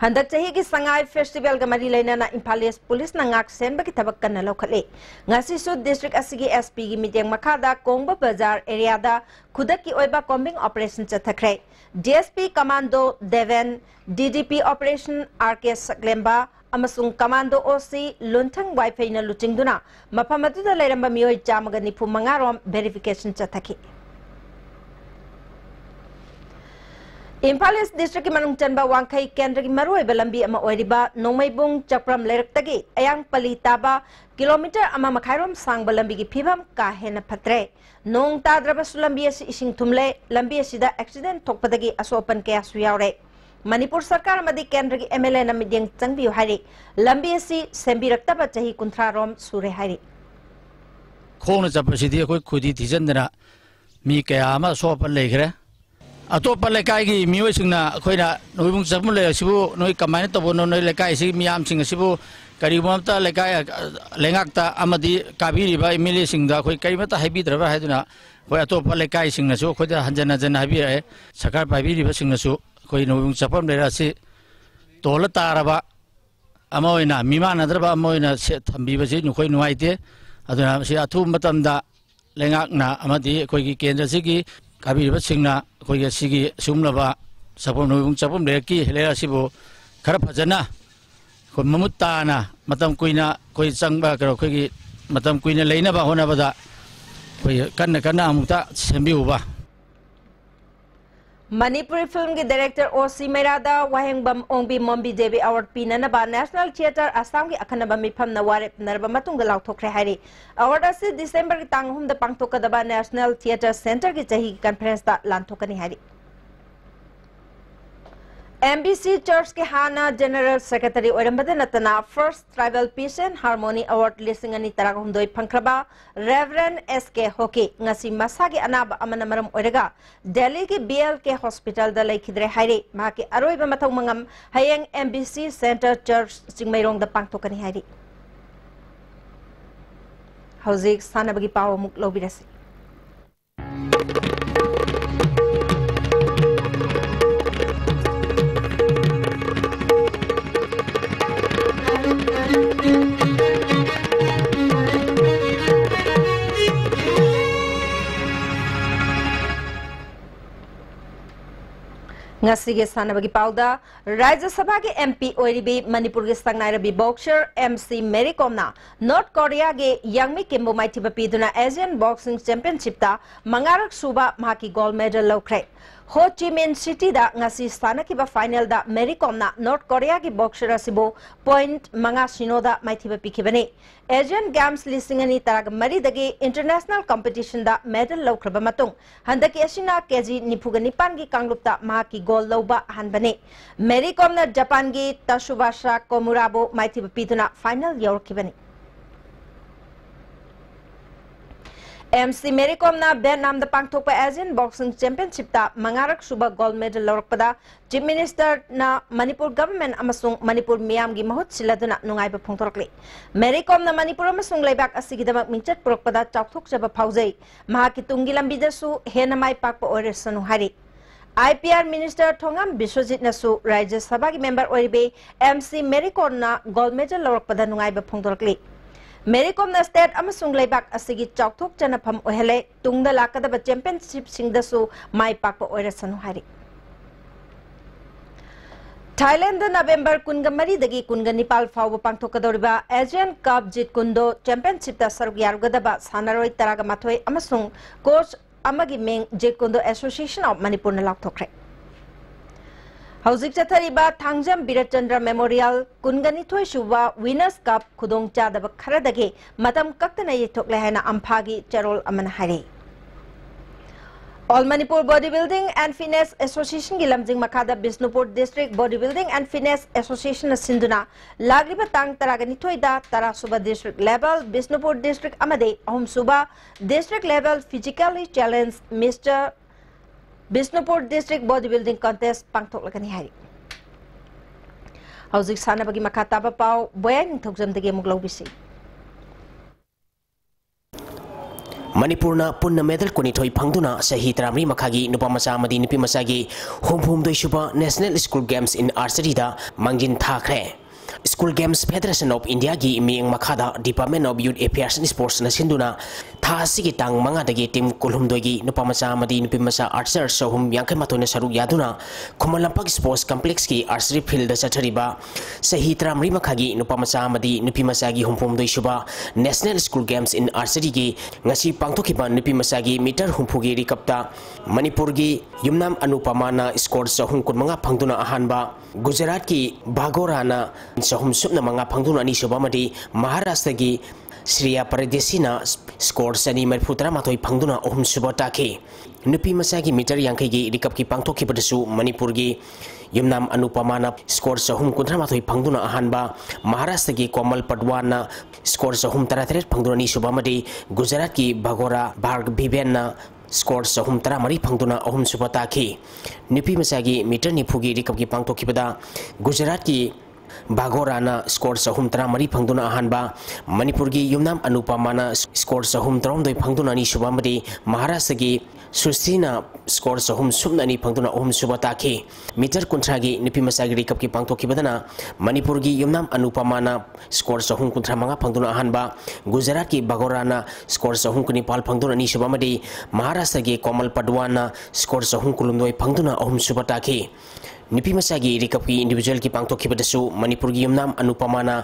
Handak chahi ki Sangai Festival ga mari lainana Imphal East Police na ngak senba ki thabak kanna lokhale ngasi Sud District asigi SP gi mityang makhada Kongba Bazar area da khudak ki oiba combing operation chathakre DSP Commando Deven DDP Operation RK Saklemba amasung Commando OC Lunthang Wi-Fi na luchingduna mafam aduda lairamba mioi chamaga nifu mangarom verification chathaki Imphal East District ki manung chanba wangkai kendra ki maroi balambi ama oiriba Nongmaibung Chakram Leiraktagi ayang palitaba kilometer ama makhairom sang balambi ki phibam ka hena phatre nong tadraba sulambi asi ising thumle lambi asida accident thokpadagi asopan kaya suyaure Manipur Sarkar amadi kendra ki MLA na midyang changbiu hari lambi asi sembiraktaba chahi kunthrarom sure hari khona chapasidi koi khudi thijandana mi kaya ama sopan lekhre Atop lekai gi mioi singna khoina noibung sakmule sibu noi kamaina tobo noi lekai si miam sing sibu karibamta lekai lengakta amadi kabiri ba emile singda khoi karimata haibi draba haiduna khoi atop lekai singna su khoida hanjana jana habi ai sakar babiri ba singna su khoi noibung sapam lera si tola taraba amoina mimana draba amoina se thambi ba si khoi nuaite aduna si athu matam da lengak na amadi koi ki kendra sigi kabi ba singna koi ki sigi sumlaba sapom nuung sapom leki lera sibu khara phajana ko mamutta na matam kuina koi changba karo koi ki matam kuina leina ba hona bada koi kanna amuta sembi uba Manipuri film के director ओसी मेरादा वाहेंगबम ओंबी मोम्बी देवी award पीननबा national theatre Assam की अखनबा मिफम नवारे नरबा मतुंग लाउथोखरे हाइरी award असे दिसंबर की तांगहुम द पांगथोकदबा national theatre centre की चही कॉन्फ्रेंस दा लांथोकनी हाइरी MBC Church के हाना जनरल सेक्रेटरी ओरंबदे नतना first tribal peace and harmony award लिसिंग अनि तराग हुंदोय फंख्रबा रेवरेंड SK होके ngasi masa के अनाब अमन मरम ओरगा दिल्ली के BLK हॉस्पिटल द लैखिद्रे हाइरे मा के अरोइबा मथौ मंगम हयेंग MBC सेंटर चर्च सिंगमैरोंग द पांगथोकनी हाइरी हौजिक सानबगी पाव मुक लोबिरसी ngasi sanabagi pauda Rajya Sabha ke MP oiribi Manipur ke sangnai boxer MC Mary Kom na North Korea ke yangmi kimbo mai thiba piduna Asian Boxing Championship ta mangarak suba mahaki gold medal lokre Ho Chi Minh City da ngasi sanaki final da Mary Kom na North Korea ke boxer asibo point manga sinoda mai thiba pikibane Asian Games lisingani tarag mari dagi international competition da medal lokraba matung handaki asina kg nipugani pangi kanglupta mahaki gold loba hanbane Mary Kom na Japan gi Tsubasa Komurabo mai thiba piduna final yorkibani MC Mary Kom na Vietnam da pangthokpa Asian Boxing Championship ta mangarak suba gold medal lorokpada Chief Minister na Manipur government amasung Manipur miyam gi mahut siladuna nungaiba phongtorokli Mary Kom na Manipur amasung leibak asigidamak mingchat purokpada chawthokjaba phaujai mahaki tunggi lambi dasu hena mai pakpa oiresanu hari IPR Minister Thongam Biswajit nasu Rajya Sabha ki member oiribe MC Mary Kom na gold medal lorokpada nungaiba phongtorokli Mary Kom na state amasung leibak asigi chawthok janafam ohele tungda lakadaba championship singdasu mai pakpa oirasanu hari Thailand da November kunga mari dagi kunga Nepal fawba pangthokadoriba Asian Cup Jit Kundo Championship da saruk yarugadaba sanaroi taraga mathoi amasung coach amagi meng Jit Kundo Association of Manipur na lakthokre Hauzik chathariba Thangjam Birachandra Memorial Kungani Thoi Shuba Winners Cup Khudong Chadaba Kharadagi Matam Kaktana Yethokle Haina Amphagi Charol Aman Hari All Manipur Bodybuilding and Fitness Association ki lamjing makhada Bisnupur District Bodybuilding and Fitness Association na sinduna lagliba tang taragani thoida tara suba district level Bisnupur District amade ahum suba district level physically challenged Mr. Bisnupur District Bodybuilding Contest pangthok lakani hari Hauzik sanabagi makataba pau boyan thokjamdagi muglobisi Manipurna punna medal kunithoi phangduna sahi tramri makhagi nupamasa amadi nipimasagi homhum doisuba National School Games in Archery da mangjin thakre School Games Federation of India gi mieng makhada Department of Youth Affairs and Sports na sinduna tha sigi tang manga dagi team kulhumdoi gi nupamasa amadi nipimasa archer sohum yangkai matona saruk yaduna Khumalampak Sports Complex ki archery field da chathariba sahi tramri makhagi nupamasa amadi nipimasa gi homhum doisuba National School Games in Archery gi ngasi pangthokiba nipimasa gi meter humpugi rikapta Manipur gi Yumnam Anupamana score sohum kunmanga phangduna ahanba Gujarat ki Bagorana sohum supna manga phangduna ani subamadi Maharashtra gi Shriya Paradesina score sani merfutra matoi phangduna ohum subata ki nupi masagi meter yangkai gi rikap ki pangthoki padasu Manipur gi Yumnam Anupamana score sohum kuntra matoi phangduna ahanba Maharashtra gi Komal Padwana score sohum taratret phangduna ni subamadi Gujarat ki Bagora Bharg Bhibenna score sohum tara mari phangduna ohum subata ki nupi masagi meter nipugi rikap ki pangthoki pada Gujarat ki Bagorana score sahum tara mari phangduna ahanba Manipur gi Yumnam Anupamana score sahum tarom doi phangduna ni subamadi Maharashtra gi Susina score sahum sumnani pangtuna suba taki meter kuntragi nipi masagi rikap ki pangto kibadana Manipur gi yumnam anupamana score sahum kuntra manga pangtuna ahanba Gujarat ki Bagorana score sahum kunipal pangtuna ni suba madi Maharashtra gi Komal Padwana score sahum kulumdoi pangtuna suba taki nipi masagi rikap ki individual ki pangto kibadasu Manipur gi yumnam anupamana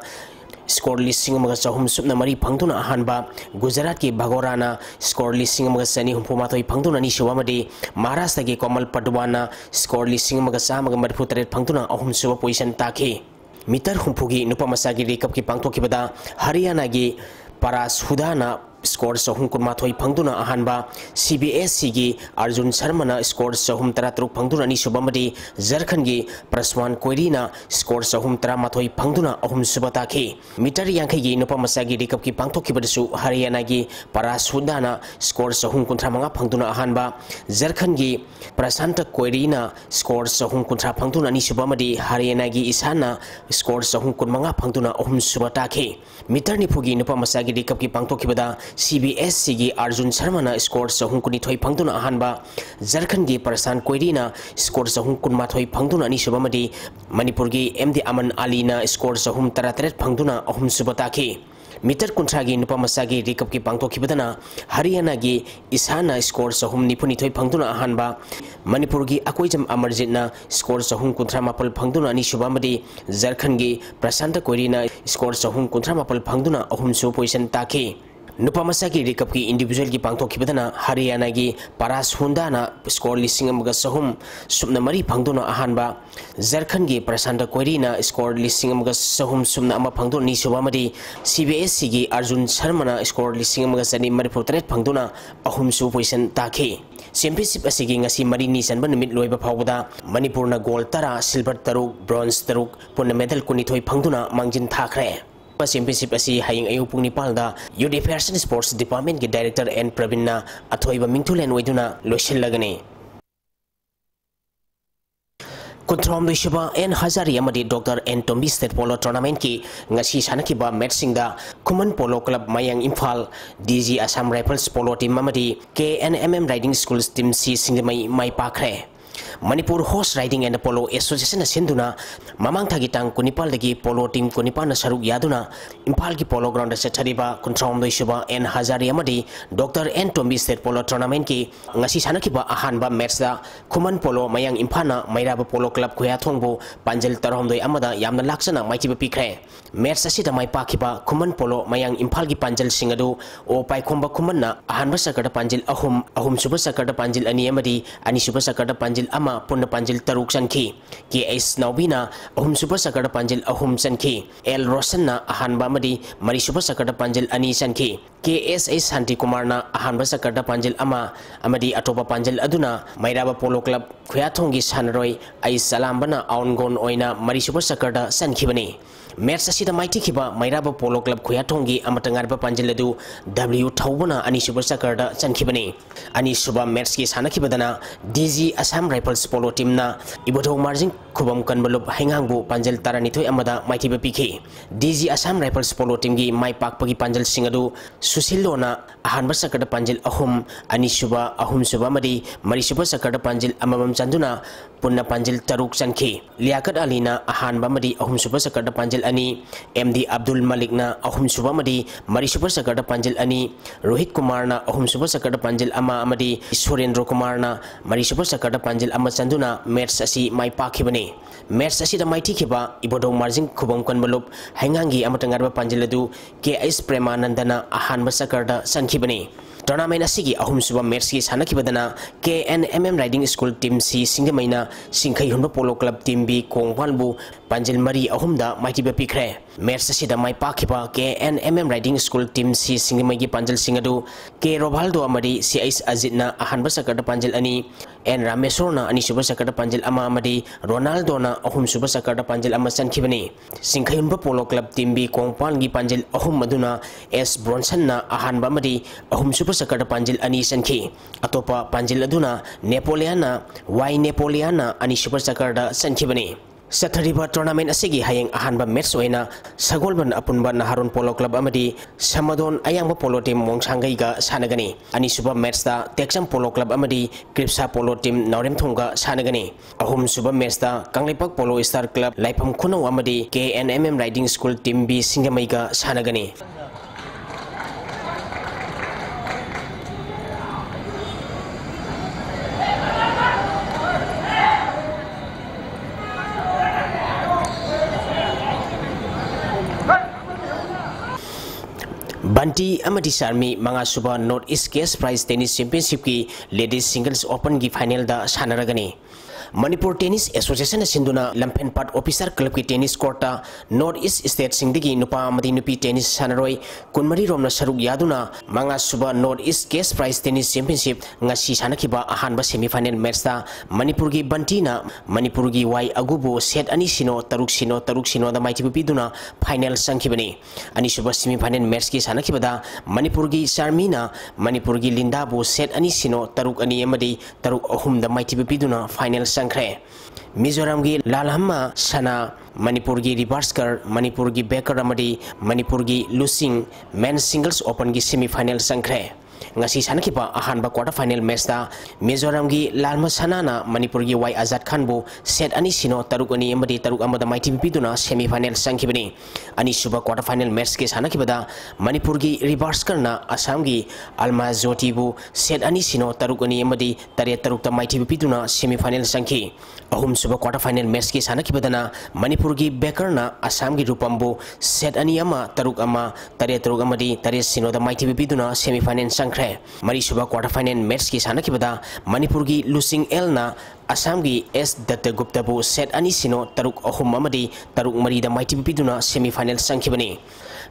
score listing mga sahum subna mari pangtuna ahanba Gujarat ki Bagorana score listing mga sani humpumatoi pangtuna ni suwamadi Maharashtra ki Komal Padwana score listing mga sa mga madputaret pangtuna suba position taki meter humpugi nupamasagi rikap ki pangto kibada Haryana gi Paras Hudana score sahum kurmathoi pangtuna ahanba CBSC gi Arjun Sharmana score sahum taratruk pangtuna ni subamadi Jharkhand gi Praswan Koirina score sahum taramathoi pangtuna suba taki meter yangkai gi nupamasagi rikap ki pangto kibadasu Haryana gi Paras Hudana score sahum kuntra manga pangtuna ahanba Jharkhand gi Prasanta Koirina score sahum kuntra pangtuna ni subamadi Haryana gi Isana score sahum kunmanga pangtuna suba taki meter ni phugi nupamasagi rikap ki pangto kibada CBSC gi Arjun Sharmana score sahum kunithoi pangtuna ahanba Jharkhand gi Prasant Koirina score sahum kunmathoi pangtuna ni subamadi Manipur gi MD Aman Alina score sahum taratret pangtuna suba taki meter kuntragi nupamasagi rikap ki pangto kibadana Haryana gi Isana score sahum nipunithoi pangtuna ahanba Manipur gi Akoijam Amarjitna score sahum kuntra mapal pangtuna ni subamadi Jharkhand gi Prasanta Koirina score sahum kuntra mapal pangtuna suba position taki nupamasagi rikap ki individual ki pangto kibadana Haryana gi Paras Hundana score listing mga sahum subna mari pangtuna ahanba Jharkhand gi Prasanta Koirina score listing mga sahum subna ama pangtuna ni subamadi CBSC gi Arjun Sharmana score listing mga sani maripotret pangtuna suba position taki championship asigi ngasi mari ni sanba numit loiba phawda Manipur na gold tara silver taruk bronze taruk punna medal kunithoi pangtuna mangjin thakre championship asi haying ayu pung nipal da Youth Affairs and Sports Department ki Director N Pravinna athoiba mingthulen oiduna loisil lagani Kontrom Dishaba N Hazari Amadi Dr. N Tombi State Polo Tournament ki ngasi sanakiba matching da Kuman Polo Club Mayang Imphal DG Assam Rifles Polo Team Amadi KNMM Riding Schools Team C Singdamai Mai Pakre Manipur Horse Riding and Polo Association Sinduna Mamang Tagitang Kunipal dagi Polo Team Kunipana Saruk Yaduna Imphal ki Polo Ground Sachariba Kontrom Dishaba N Hazari Amadi Dr. N Tombi State Polo Tournament ki ngasi sanakiba ahanba match da Kuman Polo Mayang Imphana Mairaba Polo Club Kuyathongbu Panjil Tarhomdoi Amada Yamna Laksana Maikiba Pikre match asida mai pakiba Kuman Polo Mayang Imphal ki Panjil Singadu o Paikhomba Kumanna ahanba sakada Panjil ahum suba sakada Panjil ani amadi ani suba sakada Panjil ama punna Panjil taruk sanki KS Naubina suba sakada Panjil sanki L Rosanna ahanba amadi mari suba sakada Panjil ani sanki KSS Hanti Kumarna ahanba sakada Panjil ama amadi atopa Panjil aduna Mairaba Polo Club Kuyathonggi Sanroi ai salambana aungon oina mari suba sakada sankibani match asida maiti kiba Mairaba Polo Club Kuyathonggi amatangarba Panjil adu W Thaubana ani suba sakarda chankibani ani suba match ki sanakibadana DG Assam Rifles Polo Team na ibotho margin khubam kanbalub haingangbu Panjil taranithoi amada maiti bapiki DG Assam Rifles Polo Team gi mai pakpagi Panjil singadu Susilona ahanba sakarda Panjil ani suba suba madi mari suba sakarda Panjil amamam chanduna punna Panjil taruk chanki Liaquat Alina ahanba madi suba sakarda Panjil ani MD Abdul Malik na suba madi mari suba sakarda Panjil ani Rohit Kumar na suba sakarda Panjil ama amadi Surendra Kumar na mari suba sakarda Panjil ama chanduna match asi mai pakibani match asi da mai tikiba ibodo margin khubam kanbalup haingangi amatangarba Panjil adu KS Premanandana ahanba sakarda sankibani tournament asigi suba match ki sanakibadana KNMM Riding School Team C Singdamaina Singkhai Hunba Polo Club Team B Kongwalbu Panjil mari ahumda maitiba pikre match asida mai pakiba KNMM Riding School Team C Singdamai gi Panjil singadu K Robaldo amadi CIS Azitna ahanba sakarda Panjil ani N Ramesona ani suba sakarda Panjil ama amadi Ronaldo na suba sakarda Panjil ama sankibani Singkhai Hunba Polo Club Team B Kongpal gi Panjil maduna S Bronson na ahanba amadi suba sakarda Panjil ani sanki atopa Panjil aduna Napoleana Y Napoleana ani suba sakarda sankibani Sathariba tournament asigi hayeng ahanba match oina Sagolban apunba Naharun Polo Club amadi Samadon ayangba polo team Mongshangai ga sanagani anisuba match da Texam Polo Club amadi Kripsa Polo team Naurem Thonga sanagani ahum suba match da Kanglipak Polo Star Club Laipam Kunau amadi KNMM Riding School team B Singamai ga sanagani Banti amadi Sarmi mga suba North East Case Prize Tennis Championship ki Ladies Singles Open ki final da sanaragani. Manipur Tennis Association sinduna Lampen Part Officer Club ki tennis court ta North East State singdigi nupa amadi nupi tennis sanaroi kunmari romna saruk yaduna mga suba North East Case Prize Tennis Championship ngasi sanakiba ahanba semi-final match ta Manipur gi Banti na Manipur gi Y Agubo set ani sino taruk sino da maiti piduna final sangkibani ani suba semi-final match ki sanakibada Manipur gi Sarmina Manipur gi Linda bo set ani sino taruk ani amadi taruk ahum da maiti piduna final Sankre Mizoram gi Lalhamma Sana Manipur gi Rebarskar Manipur gi Becker amadi Manipur gi Lusing men's singles open gi semi final Sankre ngasi sanakiba ahanba quarter final match da Mizoram gi Lalma Sanana Manipur gi Y Azad Khan bo set ani sino taruk ani amadi taruk amada maiti piduna semi final sangkibani ani suba quarter final match ke sanakibada Manipur gi Rebarskar na Assam gi Alma Jyoti bo set ani sino taruk ani amadi tare taruk ta maiti piduna semi final sangki ahum suba quarter final match ke sanakibadana Manipur gi Becker na Assam gi Rupam bo set ani ama taruk ama tare taruk amadi tare sino da maiti piduna semi final sangkre Mari suba quarter final match ki sanakibada Manipur gi Lusing El na Assam gi S Datta Gupta bo set ani sino taruk ahum amadi taruk mari da maiti piduna semi final sangkibani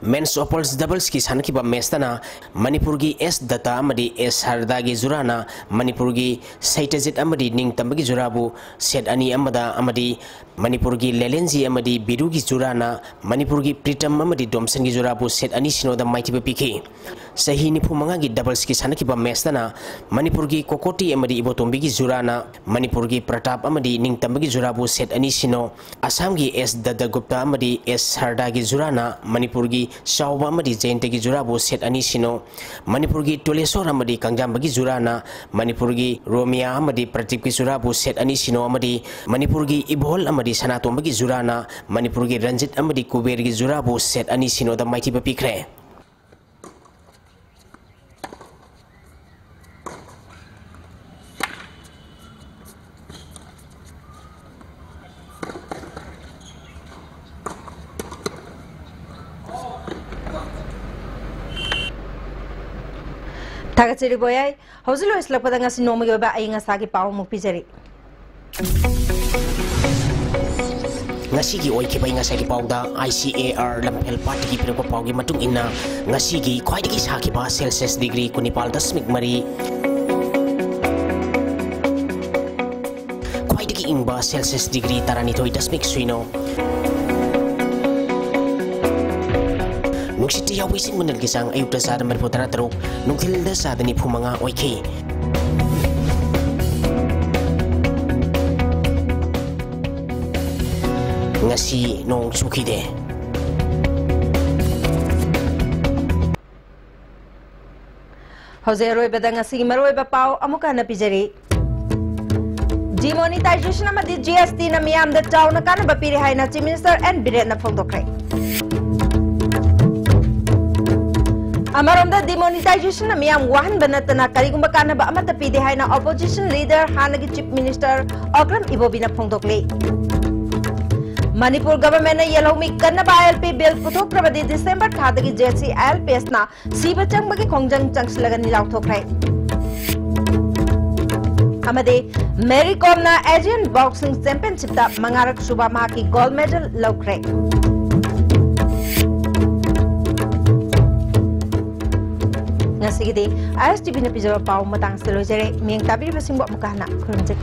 men's opals doubles ki sanakiba match tana Manipur gi S Datta amadi S Harda gi Jurana Manipur gi Saitajit amadi Ning Tambagi Jurabu set ani amada amadi Manipur gi Lelenji amadi Biru gi Jurana Manipur gi Pritam amadi Domsen gi Jurabu set ani sino da maiti piki sahi ni phumanga gi doubles ki sanakiba match tana Manipur gi Kokoti amadi Ibotombi gi Jurana Manipur gi Pratap amadi Ning Tambagi Jurabu set ani sino Assam gi S Datta Gupta amadi S Harda gi Jurana Manipur gi Shawba amadi Jainte gi Jurabu set ani sino Manipur gi Tulesor amadi Kangjamba gi Jurana Manipur gi Romia amadi Pratip gi Jurabu set ani sino amadi Manipur gi Ibhol amadi Sanatomba gi Jurana Manipur gi Ranjit amadi Kuber gi Jurabu set ani sino da maiti pikre Tagachiri boyai hozilo islapada ngasi nomu yoba ainga sagi paw mupijari ngasi gi oike bai ngasi gi pawda ICAR Lampel Party gi pirko pawgi matung inna ngasi gi khwaidi gi saki ba Celsius degree kunipal dasmik mari khwaidi gi ingba Celsius degree tarani thoi dasmik suino Nuksiti yawi sing menel gisang ayuk da sada merputara teruk nungtil da sada ni phumanga oike ngasi nong sukide Jose Roy badang ngasi maroy ba paw amuka na pijari demonetization amadi GST na miyam da chaw na kana ba piri hai na Chief Minister and Biret na phongdokre Amaronda demonetization na miyam wahan banatana karigumba kana ba amata pidi hai na opposition leader hanagi Chief Minister Okram Ibobi na phongdokle Manipur government na yellow mi kanna ba ILP bill puthok prabadi December thadagi JC ILPS na siba changbagi khongjang changslaga ni lauthokrai amade Mary Kom na Asian boxing championship da mangarak suba mahaki gold medal laukrai ngasigidi ISTV na pijaba paw matang selojere miyang tabiri basingbo mukahna khurumjek